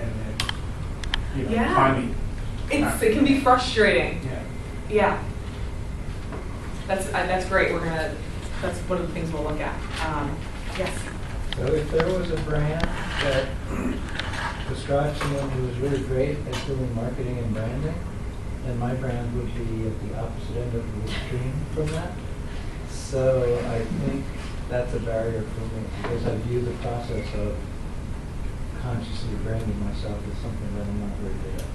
then finding. It can be frustrating. Yeah. That's great. That's one of the things we'll look at. Yes. So if there was a brand that describes someone who is really great at doing marketing and branding, then my brand would be at the opposite end of the extreme from that. So I think that's a barrier for me, because I view the process of consciously branding myself as something that I'm not very good at.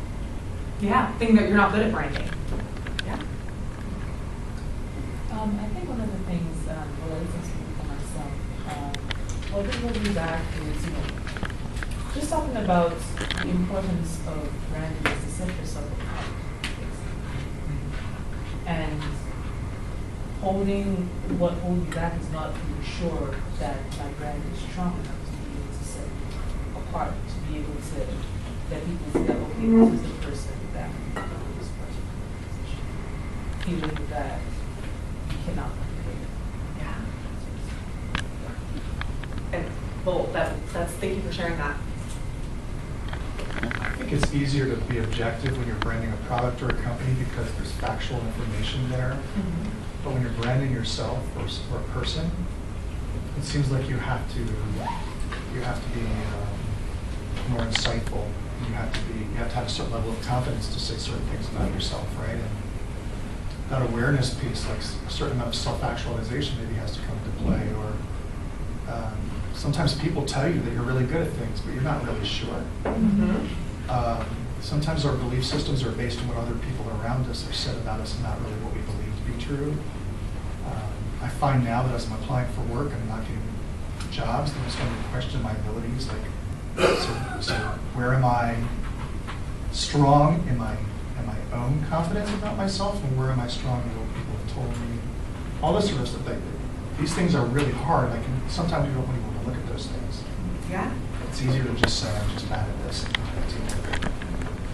Yeah, thing that you're not good at branding. Yeah. I think one of the things, well, at least I'm speaking for myself, what really holds me back is, just talking about the importance of branding as to set yourself apart. And what holds you back is not being sure that my brand is strong enough to be able to set apart, to be able to let people say, okay, this is the person that this particular position. Feeling that you cannot compare. Yeah. you for sharing that. I think it's easier to be objective when you're branding a product or a company because there's factual information there. But when you're branding yourself or a person, it seems like you have to be more insightful. You have to have a certain level of confidence to say certain things about yourself, right? And that awareness piece, like a certain amount of self-actualization, maybe has to come into play. Or sometimes people tell you that you're really good at things, but you're not really sure. Sometimes our belief systems are based on what other people around us have said about us and not really what we believe to be true. I find now that as I'm applying for work and not getting jobs, then I'm starting to question my abilities. Like, so where am I strong in my own confidence about myself, and where am I strong in what people have told me? All this sort of stuff. These things are really hard. Sometimes you don't want to look at those things. Yeah. It's easier to just say I'm just bad at this.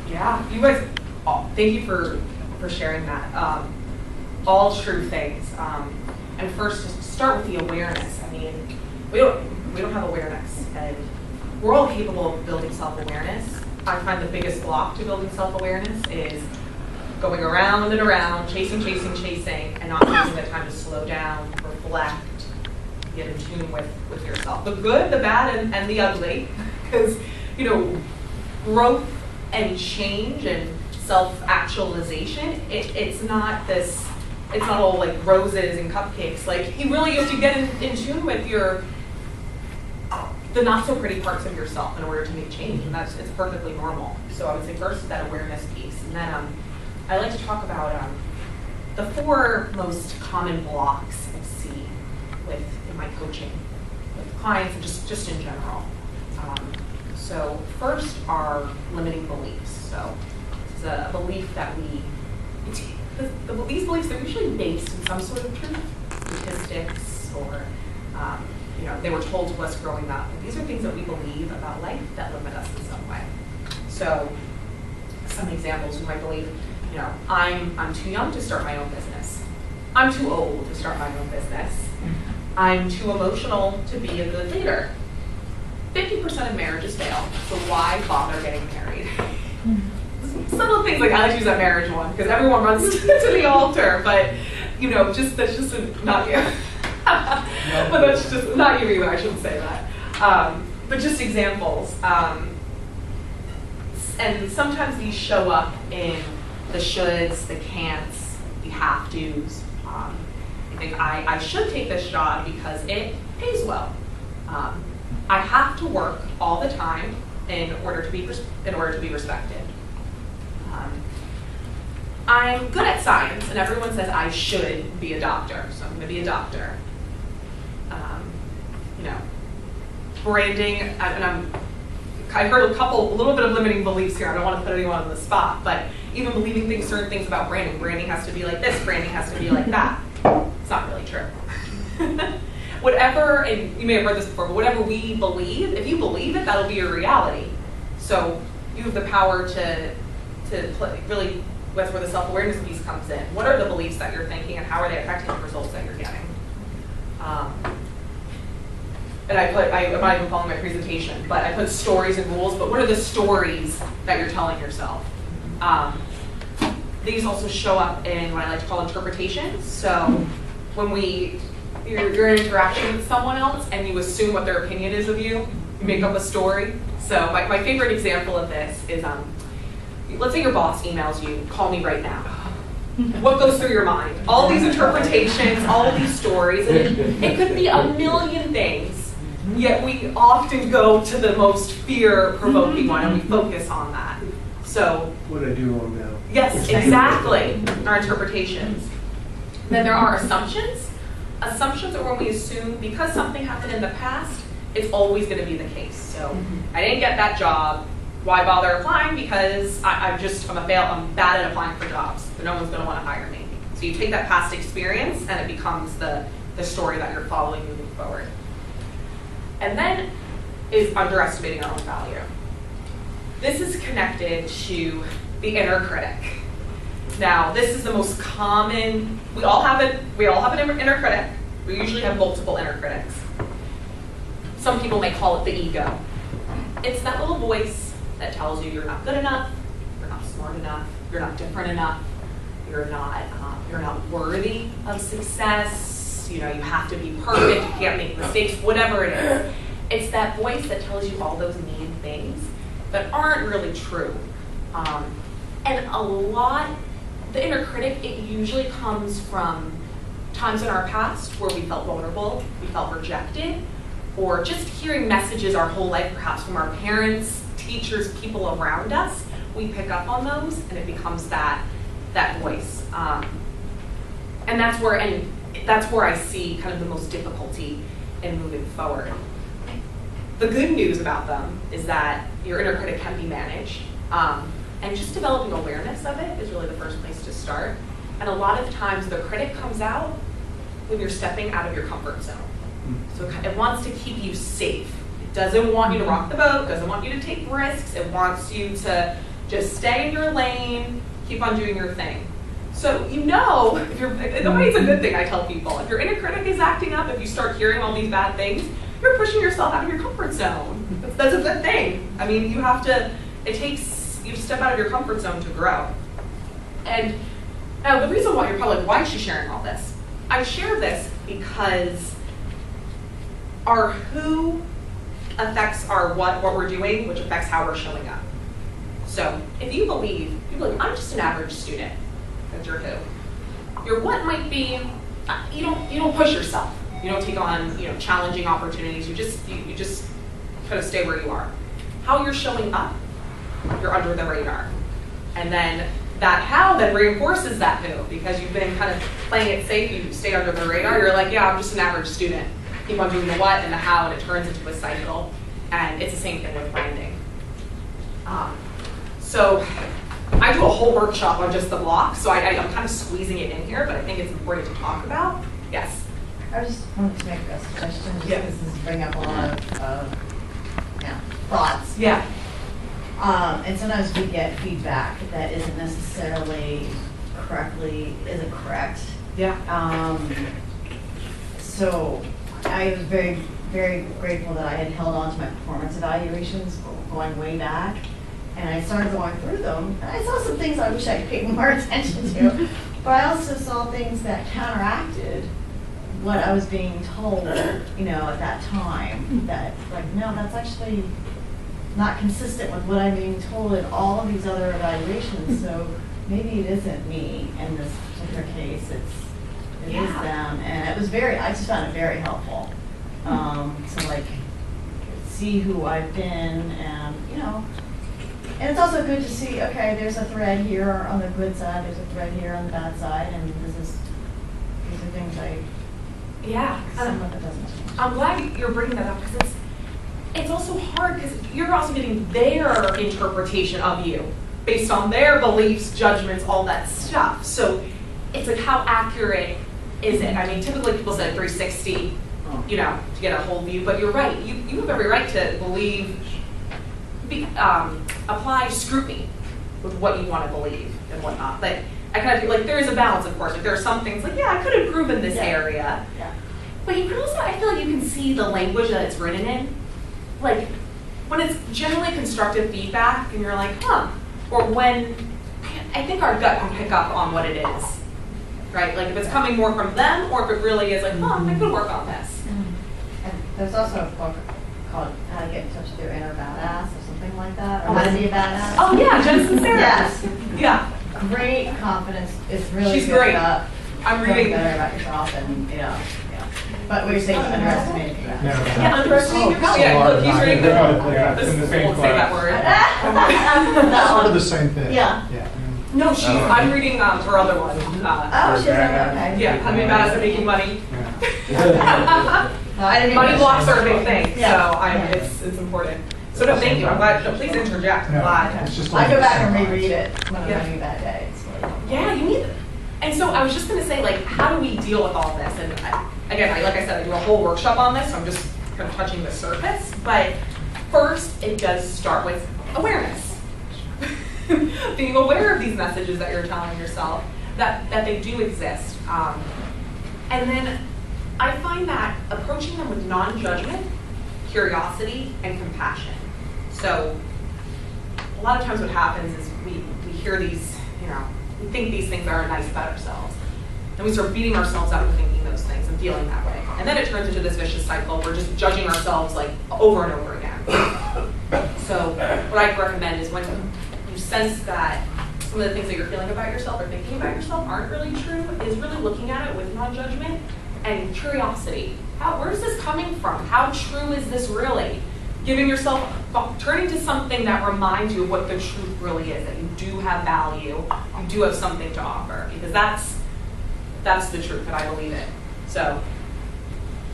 Yeah, you guys, thank you for sharing that. All true things. And first, just start with the awareness. I mean, we don't have awareness, and we're all capable of building self-awareness. I find the biggest block to building self-awareness is going around and around, chasing, and not taking the time to slow down, reflect, get in tune with yourself. The good, the bad, and the ugly. Because, growth and change and self-actualization, it's not all like roses and cupcakes. Like, you really have to get in tune with the not so pretty parts of yourself in order to make change, and it's perfectly normal. So I would say first that awareness piece, and then I like to talk about the 4 most common blocks I see in my coaching with clients and just in general. So first are limiting beliefs. So it's a belief that these beliefs are usually based in some sort of truth, statistics, or they were told to us growing up. But these are things that we believe about life that limit us in some way. So some examples, you might believe, I'm too young to start my own business. I'm too old to start my own business. I'm too emotional to be a good leader. 50% of marriages fail, so why bother getting married? Some of the things, like I like to use that marriage one because everyone runs to the altar, but that's just not you. But that's just not you either. I shouldn't say that. But just examples, and sometimes these show up in the shoulds, the can'ts, the have tos. I think I should take this job because it pays well. I have to work all the time in order to be respected. I'm good at science, and everyone says I should be a doctor, so I'm going to be a doctor. Branding, and I heard a little bit of limiting beliefs here. I don't want to put anyone on the spot, but even believing certain things about branding. Branding has to be like this. Branding has to be like that. It's not really true. Whatever, and you may have heard this before, but whatever we believe, if you believe it, that'll be your reality. So you have the power to really, that's where the self-awareness piece comes in. What are the beliefs that you're thinking, and how are they affecting the results that you're getting? And I'm not even following my presentation, but I put stories and rules, but what are the stories that you're telling yourself? These also show up in what I like to call interpretations. So when you're in interaction with someone else and you assume what their opinion is of you, you make up a story. So my favorite example of this is, let's say your boss emails you, call me right now. What goes through your mind? All these interpretations, all of these stories, and it could be a million things. Yet we often go to the most fear-provoking one, and we focus on that. So, what I do wrong now. Yes, exactly. Our interpretations. Then there are assumptions. Assumptions are when we assume because something happened in the past, it's always going to be the case. So, I didn't get that job. Why bother applying? Because I'm bad at applying for jobs. So no one's going to want to hire me. So you take that past experience, and it becomes the story that you're following moving forward. And then is underestimating our own value. This is connected to the inner critic. Now, this is the most common. We all have it. We all have an inner critic. We usually have multiple inner critics. Some people may call it the ego. it's that little voice that tells you you're not good enough, you're not smart enough, you're not different enough, you're not worthy of success, you have to be perfect, you can't make mistakes, whatever it is. It's that voice that tells you all those mean things that aren't really true. And the inner critic, it usually comes from times in our past where we felt vulnerable, we felt rejected, or just hearing messages our whole life, perhaps from our parents, teachers, people around us. We pick up on those, and it becomes that voice. And that's where I see kind of the most difficulty in moving forward. The good news about them is that your inner critic can be managed, and just developing awareness of it is really the first place to start. And a lot of times the critic comes out when you're stepping out of your comfort zone. So it wants to keep you safe. It doesn't want you to rock the boat, doesn't want you to take risks. It wants you to just stay in your lane, keep on doing your thing. So if you're, the way it's a good thing I tell people, if your inner critic is acting up, if you start hearing all these bad things, you're pushing yourself out of your comfort zone. That's a good thing. I mean, you step out of your comfort zone to grow. And now the reason why you're probably like, why is she sharing all this? I share this because our who affects our what we're doing, which affects how we're showing up. So if you believe, I'm just an average student, that's your who. Your what might be, you don't push yourself. You don't take on challenging opportunities. You just kind of stay where you are. How you're showing up, you're under the radar. And then that how then reinforces that who, because you've been kind of playing it safe, you stay under the radar, you're like, yeah, I'm just an average student. Keep on doing the what and the how, and it turns into a cycle. And it's the same thing with branding. So I do a whole workshop on just the block, so I'm kind of squeezing it in here, but I think it's important to talk about. Yes? I just wanted to make a suggestion, just Yeah. because this is bringing up a lot of thoughts. Yeah. And sometimes we get feedback that isn't necessarily isn't correct. Yeah. So I was very, very grateful that I had held on to my performance evaluations going way back. And I started going through them, and I saw some things I wish I had paid more attention to. But I also saw things that counteracted what I was being told, at that time. That, no, that's actually not consistent with what I'm being told in all of these other evaluations. So maybe it isn't me in this particular case. It is them, and it was I just found it very helpful to see who I've been, and and it's also good to see, okay, there's a thread here on the good side, there's a thread here on the bad side, and these are things some of it doesn't change. I'm glad you're bringing that up, because it's also hard, because you're also getting their interpretation of you based on their beliefs, judgments, all that stuff. So it's like, how accurate is it? I mean, typically people say 360, to get a whole view, but you're right. You have every right to apply scrutiny with what you want to believe and whatnot. But I kind of feel there is a balance, of course. There are some things I could improve in this area. Yeah. But you can also, I feel like you can see the language that it's written in. When it's generally constructive feedback and you're like, or when, I think our gut can pick up on what it is, right? If it's coming more from them, or if it really is I could work on this. And there's also a book called How to Get in Touch with Your Inner Badass, or something like that, or How to Be a Badass. Oh yeah, Jensen Sarah. Yes. Yeah. Great confidence. It's really She's good great. about I'm feeling reading. better about yourself, and But what you're saying about underestimating people. Yeah, underestimating your power. Yeah, look, he's reading the book. Yeah, This in the same won't say that class. word. Sort of the same thing. Yeah. No, I'm reading her other one. Oh, she's okay. Yeah, How to Be a Badass at Making Money. No, I didn't Money even- blocks are a big thing, Yeah. so it's important. So no, thank you. I'm glad. No, please interject. I'm glad. It's just I go back and like- reread it when I'm Yeah. having a bad day. It's really helpful. Yeah, you need it. And so I was just going to say, how do we deal with all this? And again, like I said, I do a whole workshop on this, so I'm just kind of touching the surface. But first, it does start with awareness. Being aware of these messages that you're telling yourself, that they do exist. And then I find that approaching them with non-judgment, curiosity, and compassion. So a lot of times what happens is we hear these, we think these things are nice about ourselves. And we start beating ourselves up for thinking those things and feeling that way. And then it turns into this vicious cycle. We're just judging ourselves like over and over again. So what I recommend is when you sense that some of the things that you're feeling about yourself or thinking about yourself aren't really true, is really looking at it with non-judgment and curiosity. Where is this coming from? How true is this really? Giving yourself, turning to something that reminds you of what the truth really is, that you do have value, you do have something to offer, because that's the truth, and I believe it. So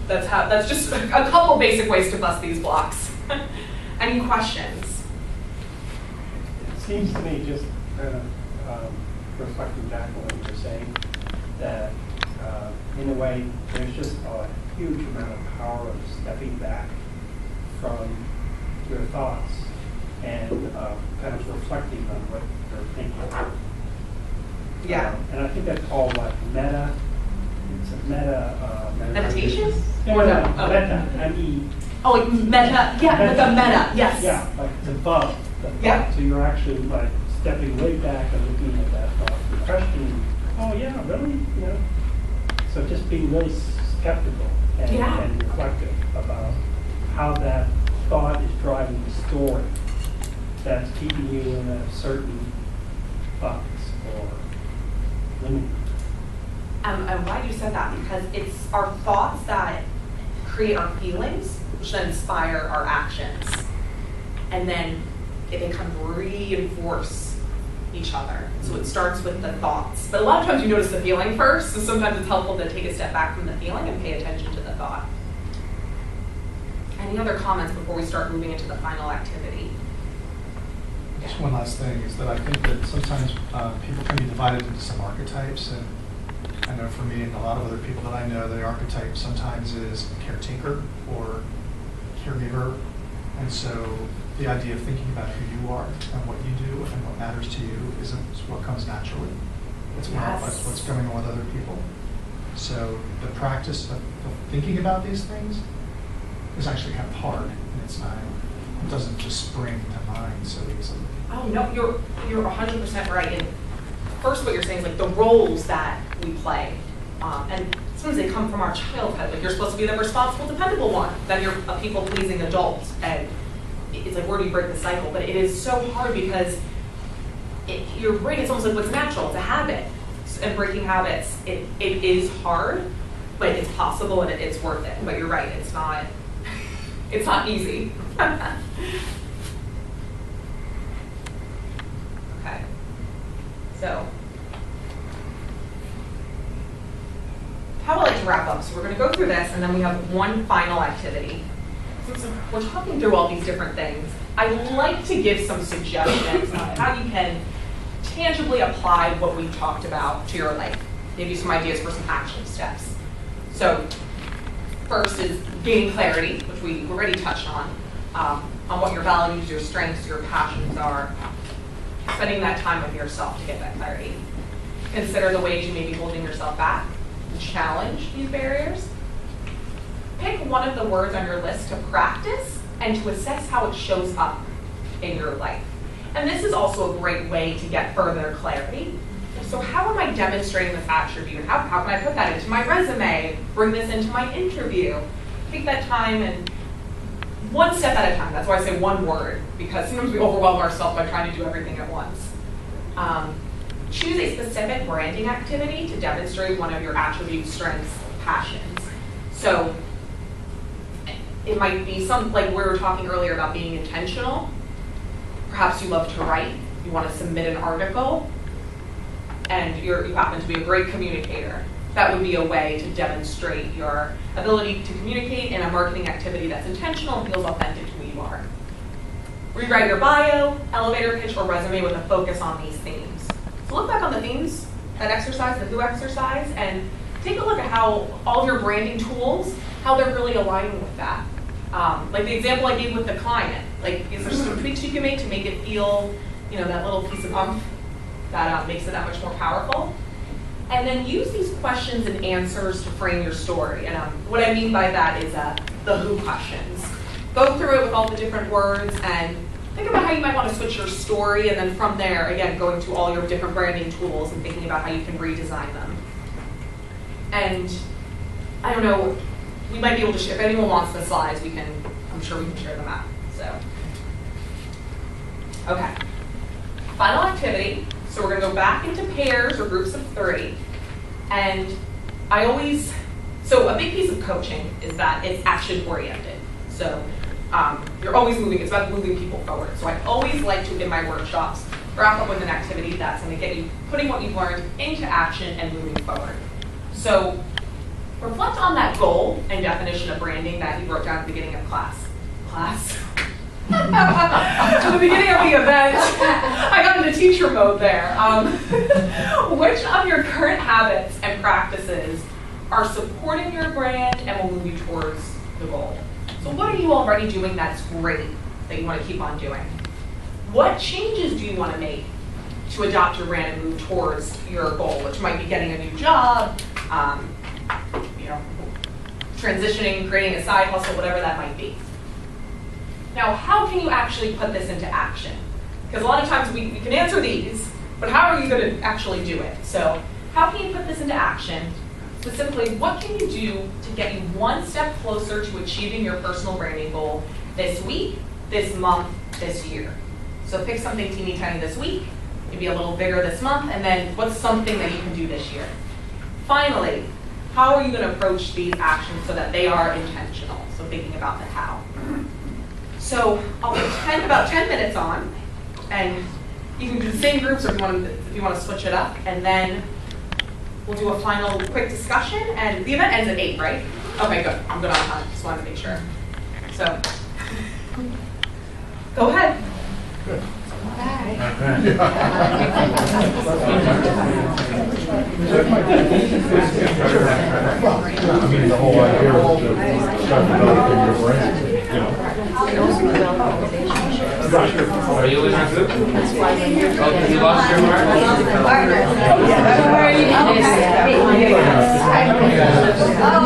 that's just a couple basic ways to bust these blocks. Any questions? It seems to me, just kind of reflecting back on what you're saying, that in a way there's just a huge amount of power of stepping back from your thoughts and kind of reflecting on what you're thinking. Yeah. And I think that's called like meta. It's a meta. Meditation? Yeah, Or no, no? Oh. meta. M-E. Oh, like meta, yeah, like a meta, yes. Yeah, like it's above the thought. Yeah. So you're actually like stepping way back and looking at that thought and questioning, oh yeah, really? So just being really skeptical and reflective about how that thought is driving the story that's keeping you in a certain box or limit. I'm glad you said that, because it's our thoughts that create our feelings, which then inspire our actions. And then they kind of reinforce each other. So it starts with the thoughts. But a lot of times you notice the feeling first, so sometimes it's helpful to take a step back from the feeling and pay attention to the thought. Any other comments before we start moving into the final activity? Just one last thing is that I think that sometimes people can be divided into some archetypes, and I know for me and a lot of other people that I know, the archetype sometimes is caretaker or caregiver, and so the idea of thinking about who you are and what you do and what matters to you isn't what comes naturally. It's more like what's going on with other people. So the practice of thinking about these things is actually kind of hard, and it doesn't just spring to mind so easily. Oh no, you're 100% right. And first, what you're saying is like the roles that we play, and sometimes they come from our childhood. Like you're supposed to be the responsible, dependable one. Then you're a people-pleasing adult, and it's like, where do you break the cycle? But it is so hard because your brain is almost like what's natural. It's a habit, and breaking habits it is hard, but it's possible and it's worth it. But you're right, it's not easy. Okay. So, how would I like to wrap up? So we're going to go through this, and then we have one final activity. Since we're talking through all these different things, I'd like to give some suggestions on how you can tangibly apply what we've talked about to your life. Give you some ideas for some action steps. So, first is gaining clarity, which we already touched on what your values, your strengths, your passions are. Spending that time with yourself to get that clarity. Consider the ways you may be holding yourself back. Challenge these barriers. Pick one of the words on your list to practice and to assess how it shows up in your life. And this is also a great way to get further clarity. So how am I demonstrating this attribute? How can I put that into my resume? Bring this into my interview? Take that time and one step at a time. That's why I say one word, because sometimes we overwhelm ourselves by trying to do everything at once. Choose a specific branding activity to demonstrate one of your attributes, strengths, passions. So it might be like we were talking earlier about being intentional. Perhaps you love to write, you want to submit an article, and you happen to be a great communicator. That would be a way to demonstrate your ability to communicate in a marketing activity that's intentional and feels authentic to who you are. Rewrite your bio, elevator pitch, or resume with a focus on these themes. So look back on the themes, that exercise, the who exercise, and take a look at how all of your branding tools, how they're really aligning with that. Like the example I gave with the client, like is there some tweaks you can make to make it feel, that little piece of oomph that makes it that much more powerful? And then use these questions and answers to frame your story. And what I mean by that is the who questions. Go through it with all the different words and think about how you might want to switch your story, and then from there, again, going to all your different branding tools and thinking about how you can redesign them. And I don't know, we might be able to share, if anyone wants the slides, I'm sure we can share them out, so. Okay, final activity. So we're gonna go back into pairs or groups of 3. And so a big piece of coaching is that it's action oriented. So you're always moving, it's about moving people forward. So I always like to, in my workshops, wrap up with an activity that's gonna get you putting what you've learned into action and moving forward. So reflect on that goal and definition of branding that you wrote down at the beginning of class. At the beginning of the event, I got into teacher mode there. Which of your current habits and practices are supporting your brand and will move you towards the goal? So what are you already doing that's great that you want to keep on doing? What changes do you want to make to adopt your brand and move towards your goal, which might be getting a new job, transitioning, creating a side hustle, whatever that might be. Now, how can you actually put this into action? Because a lot of times we can answer these, but how are you going to actually do it? So how can you put this into action? Specifically, what can you do to get you one step closer to achieving your personal branding goal this week, this month, this year? So pick something teeny tiny this week, maybe a little bigger this month, and then what's something that you can do this year? Finally, how are you going to approach these actions so that they are intentional? So thinking about the how. So I'll put about 10 minutes on, and you can do the same groups or if you want to switch it up, and then we'll do a final quick discussion, and the event ends at 8, right? Okay, good. I'm good on time. Just wanted to make sure. So go ahead. Good. I mean, the whole idea is to start developing your brand. Are you in our group? Oh, you lost your I'm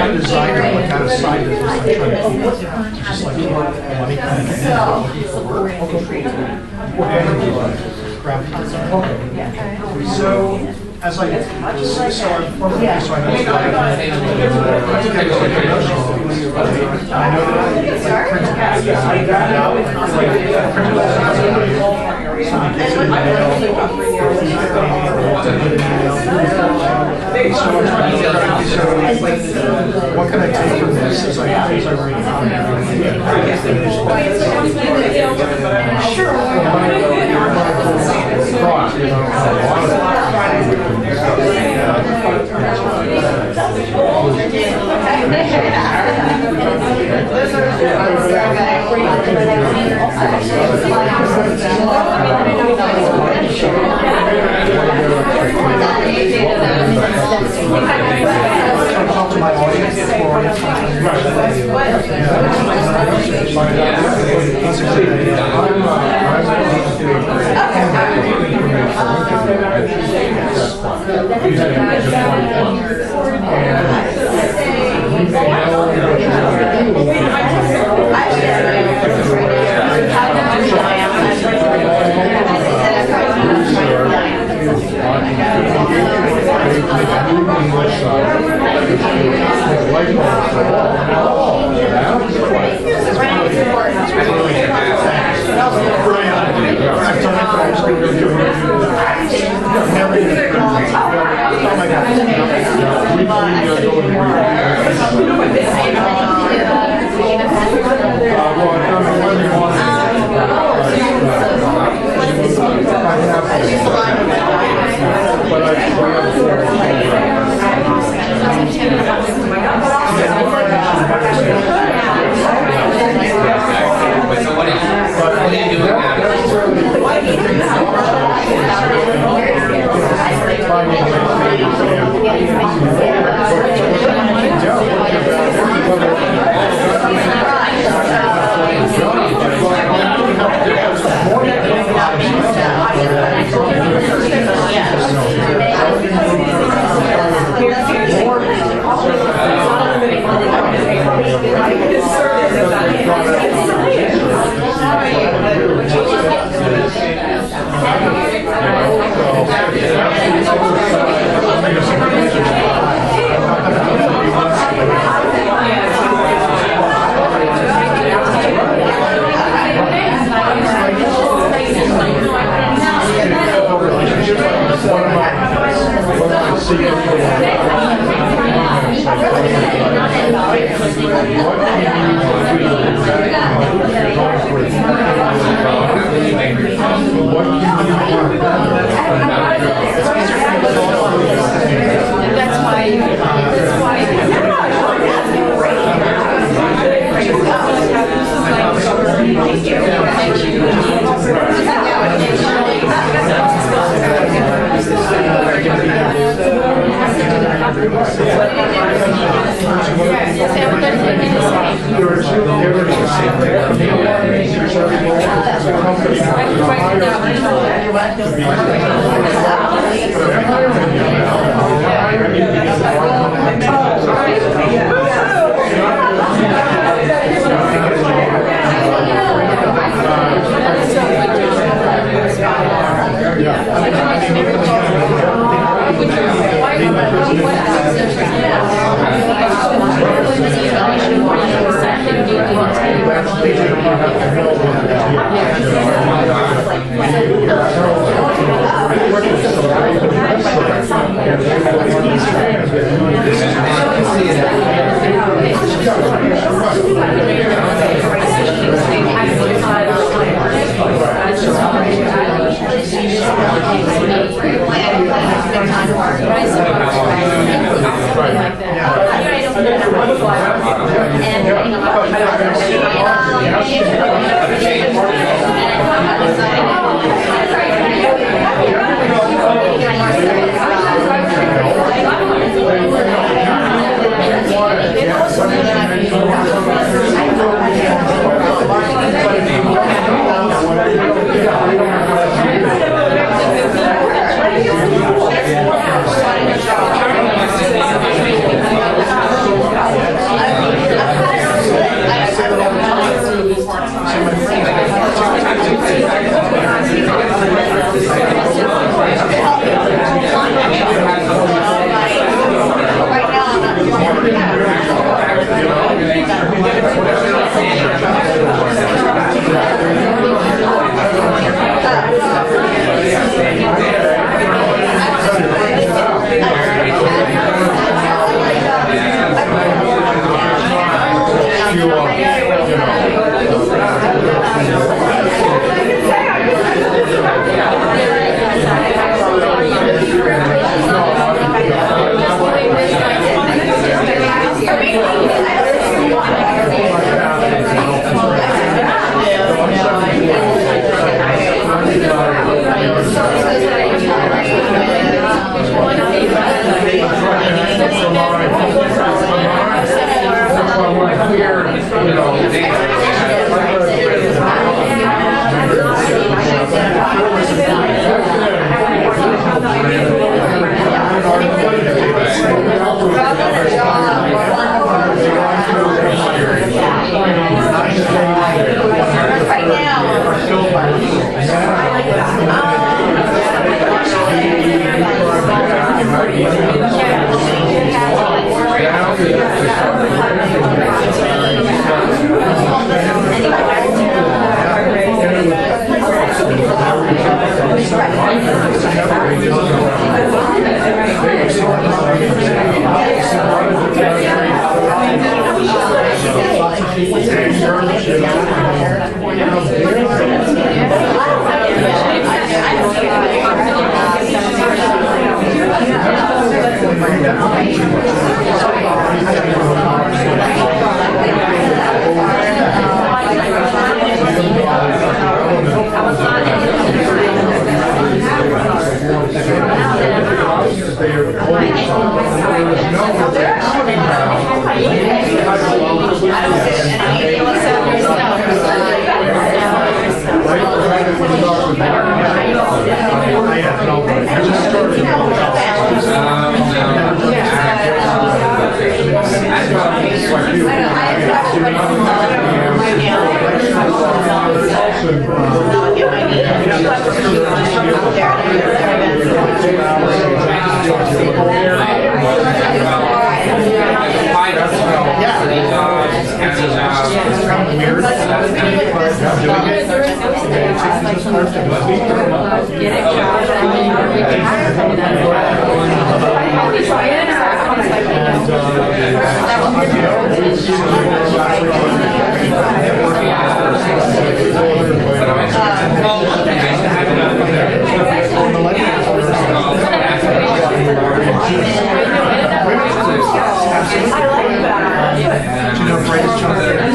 a designer, what kind of side business I'm trying to keep. Just like money coming in. So, as I what can I take from this as I read talk to my audience before What are you doing now? Do you know British chocolate?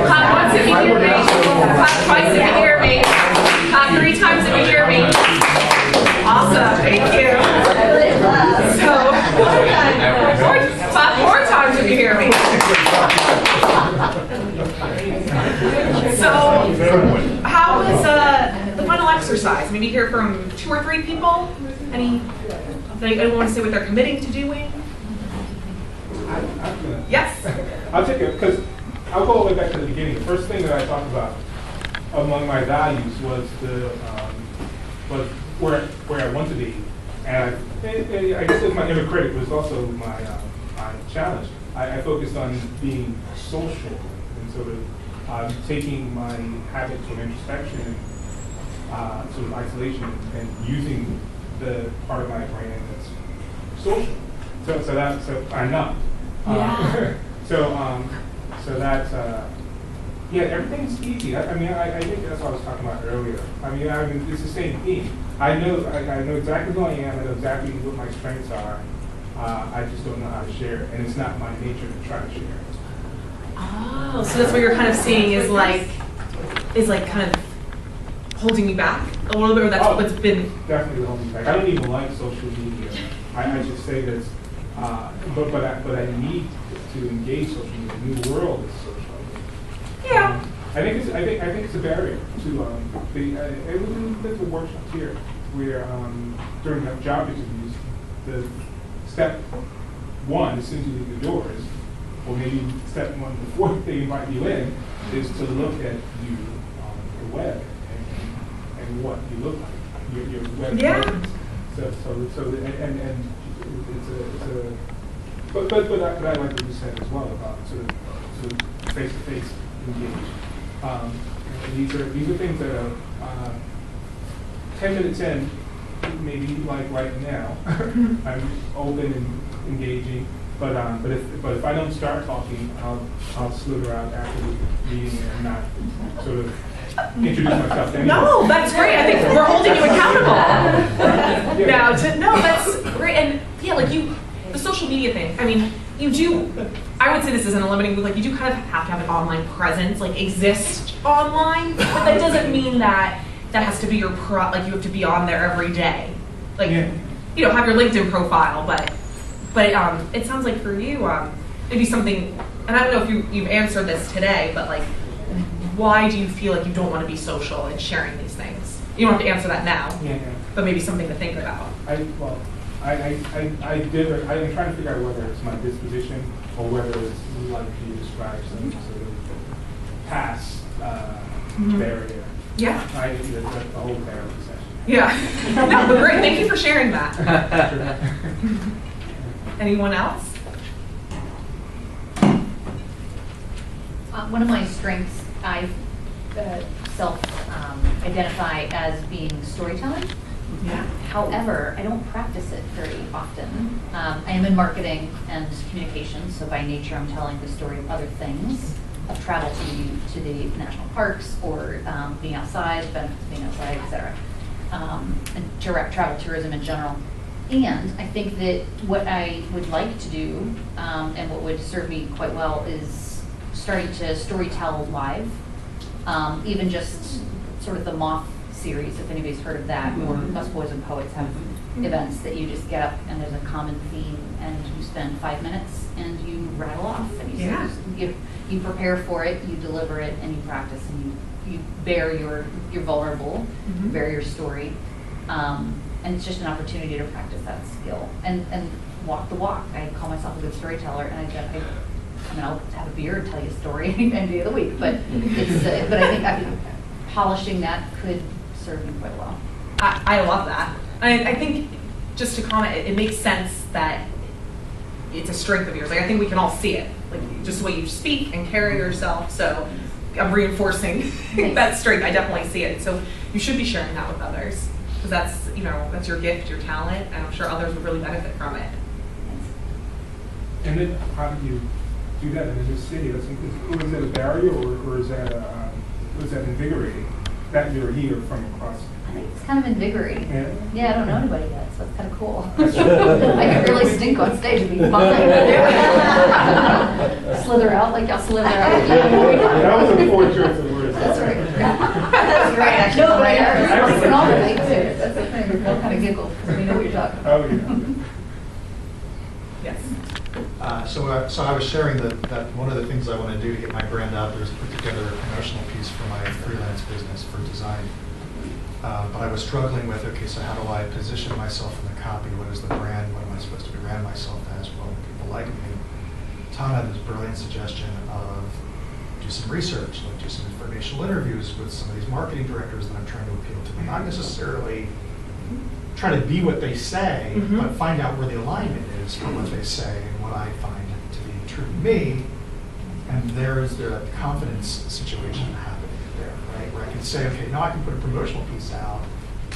Clap once if you hear me. Clap twice if you hear me. Clap 3 times if you hear me. Awesome, thank you. So, clap 4 times if you hear me. So, how was the final exercise? Maybe hear from 2 or 3 people? Anyone want to say what they're committing to doing? Yes. I'll take it, because I'll go all the way back to the beginning. The first thing that I talked about among my values was was where I want to be, and I guess it's my inner critic was also my challenge. I focused on being social and sort of taking my habits of introspection and sort of isolation and using the part of my brain that's social. So I'm not. Yeah, everything's easy. I think that's what I was talking about earlier. It's the same theme. I know exactly who I am. I know exactly what my strengths are. I just don't know how to share it, and it's not my nature to try to share it. Oh, so that's what you're kind of seeing is like kind of holding you back a little bit, or that's what's been definitely holding me back. I don't even like social media. I just say that, but I need to engage social media. The new world is social. Yeah. I think it's a barrier to there's a workshop here where during the job interviews, the step 1 as soon as you leave the doors, or maybe step 1 before they invite you in, is to look at you on the web and what you look like, your web presence. But I like what you said as well about sort of face-to-face engage. And these are things that are 10 minutes in, maybe like right now, I'm open and engaging. But if I don't start talking, I'll slither out after the meeting and not sort of introduce myself to anyone. No, that's great. I think we're holding you accountable. Yeah. No, that's great. And yeah, like the social media thing. I mean, you do. I would say this isn't a limiting, but like you do kind of have to have an online presence, like exist online. But that doesn't mean that has to be your like you have to be on there every day. Like have your LinkedIn profile, but it sounds like for you, maybe something. And I don't know if you've answered this today, but like, why do you feel like you don't want to be social and sharing these things? You don't have to answer that now. Yeah. But maybe something to think about. I'm trying to figure out whether it's my disposition or whether it's like you described some sort of past barrier. Yeah. The whole therapy session. Yeah. No, but great. Thank you for sharing that. Anyone else? One of my strengths, I self-identify as being storytelling. Yeah. However, I don't practice it very often. I am in marketing and communications, so by nature I'm telling the story of other things, of travel to the national parks, or being outside, benefits of being outside, etc. And travel tourism in general. And I think that what I would like to do, and what would serve me quite well, is starting to storytell live, even just sort of the Moth series, if anybody's heard of that, or Busboys and Poets have events that you just get up and there's a common theme and you spend 5 minutes and you rattle off and you prepare for it, you deliver it, and you practice, and you bear you're vulnerable, bear your story. And it's just an opportunity to practice that skill and walk the walk. I call myself a good storyteller, and I'll have a beer and tell you a story any day of the week. But but I think polishing that could serve me quite well. I love that. I think just to comment, it makes sense that it's a strength of yours. Like I think we can all see it, like just the way you speak and carry yourself. So I'm reinforcing that strength. I definitely see it. So you should be sharing that with others. Because that's your gift, your talent, and I'm sure others would really benefit from it. And then how do you do that in this city? Is that a barrier, or is that invigorating that you're here from across? I think it's kind of invigorating. Yeah, I don't know anybody yet, so it's kind of cool. That's I could really stink on stage and be fine. Slither out like y'all slither out. That was a poor choice of words. That's right. That's right. Actually, no, but I listen all the things too. That's the thing. We all kind of giggle because we know what you're talking about. Oh yeah. Yes. So I was sharing that one of the things I want to do to get my brand out there is put together a promotional piece for my freelance business for design. But I was struggling with, okay, so how do I position myself in the copy? What is the brand? What am I supposed to brand myself as? Well, people like me. Tom had this brilliant suggestion of do some research, like do some informational interviews with some of these marketing directors that I'm trying to appeal to. Not necessarily try to be what they say, but find out where the alignment is for what they say and what I find to be true to me. And there is the confidence situation happening there, right? Where I can say, okay, now I can put a promotional piece out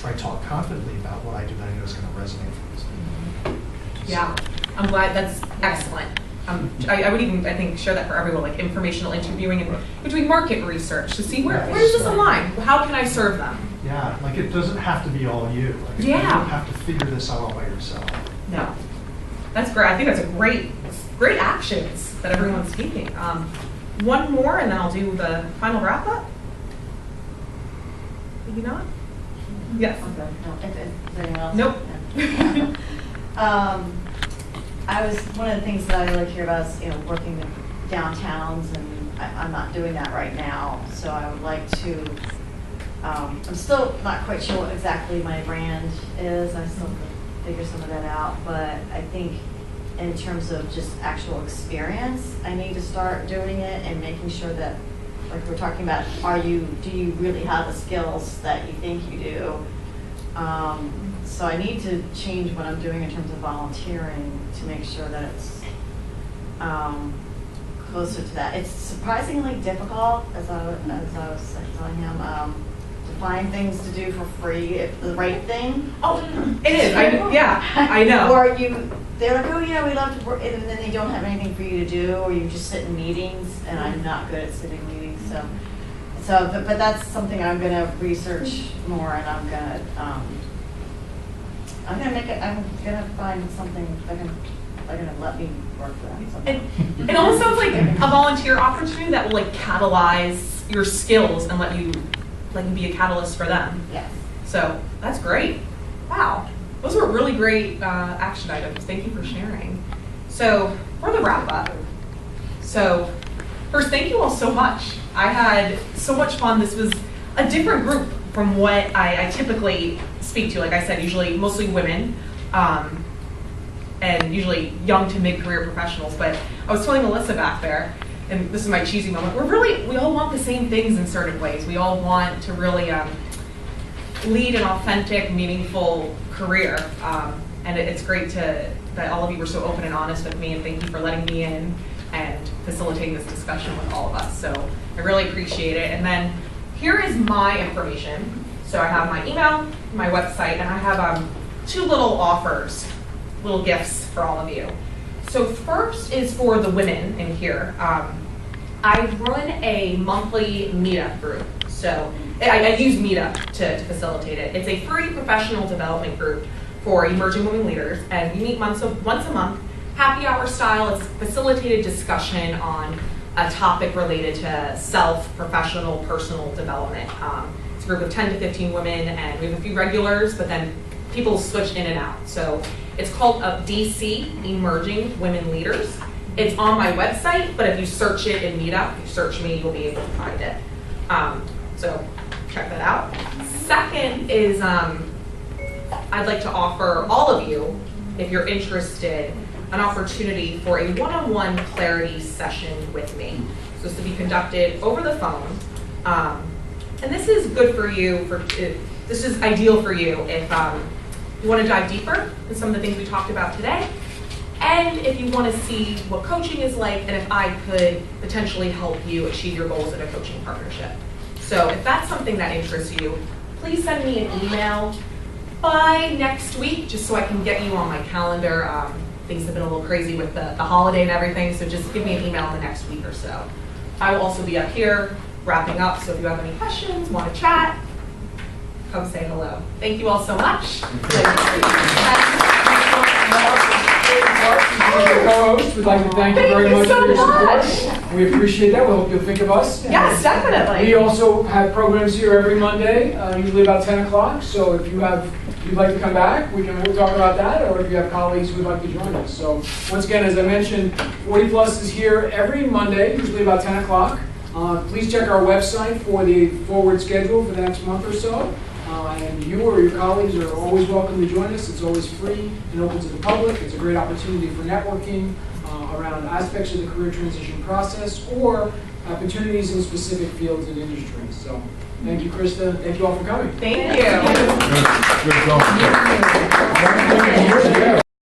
where I talk confidently about what I do that I know is going to resonate with these people. Yeah, I'm glad. That's excellent. I would even, I think, share that for everyone, like informational interviewing and between market research to see where does this align? How can I serve them? Yeah, like it doesn't have to be all you. Like you don't have to figure this out all by yourself. No, that's great. I think that's a great actions that everyone's taking. One more, and then I'll do the final wrap up. Maybe not. Yes. Okay. No, is anyone else? Nope. One of the things that I really care about is, working in downtowns, and I'm not doing that right now. So I would like to, I'm still not quite sure what exactly my brand is. I still have to figure some of that out. But I think in terms of just actual experience, I need to start doing it and making sure that, like we're talking about, do you really have the skills that you think you do? So I need to change what I'm doing in terms of volunteering to make sure that it's closer to that. It's surprisingly difficult, as I was telling him, to find things to do for free, if the right thing. Oh, it is. I know. Or they're like, oh yeah, we love to work, and then they don't have anything for you to do, or you just sit in meetings, and I'm not good at sitting in meetings, but that's something I'm gonna research more, and I'm gonna find something they're gonna let me work for that. Somehow. It almost sounds like a volunteer opportunity that will like catalyze your skills and let you be a catalyst for them. Yes. So that's great. Wow. Those were really great action items. Thank you for sharing. So for the wrap up. So first, thank you all so much. I had so much fun. This was a different group from what I typically speak to. Like I said, usually mostly women. And usually young to mid-career professionals. But I was telling Melissa back there, and this is my cheesy moment, we all want the same things in certain ways. We all want to really lead an authentic, meaningful career. And it's great that all of you were so open and honest with me, and thank you for letting me in and facilitating this discussion with all of us. So I really appreciate it. And then here is my information. So I have my email, my website, and I have 2 little offers. Little gifts for all of you. So first is for the women in here. I run a monthly meetup group. So I use Meetup to facilitate it. It's a free professional development group for emerging women leaders, and we meet once a month, happy hour style. It's facilitated discussion on a topic related to self, professional, personal development. It's a group of 10 to 15 women, and we have a few regulars, but then people switch in and out. So it's called DC, Emerging Women Leaders. It's on my website, but if you search it in Meetup, you search me, you'll be able to find it. So check that out. Second is I'd like to offer all of you, if you're interested, an opportunity for a one-on-one clarity session with me. So this to be conducted over the phone. And this is good for you, this is ideal for you if you want to dive deeper in some of the things we talked about today, and if you want to see what coaching is like, and if I could potentially help you achieve your goals in a coaching partnership. So if that's something that interests you, please send me an email by next week, just so I can get you on my calendar. Things have been a little crazy with the holiday and everything, so just give me an email in the next week or so. I will also be up here wrapping up, so if you have any questions, want to chat, come say hello. Thank you all so much. Co-host, we'd like to thank you very much for your support. We appreciate that. We hope you'll think of us. Yes, definitely. We also have programs here every Monday, usually about 10 o'clock. So if you'd like to come back, we'll talk about that. Or if you have colleagues who'd like to join us. So once again, as I mentioned, 40 Plus is here every Monday, usually about 10 o'clock. Please check our website for the forward schedule for the next month or so. And you or your colleagues are always welcome to join us. It's always free and open to the public. It's a great opportunity for networking around aspects of the career transition process or opportunities in specific fields and industries. So thank you, Krista. Thank you all for coming. Thank you. Good going.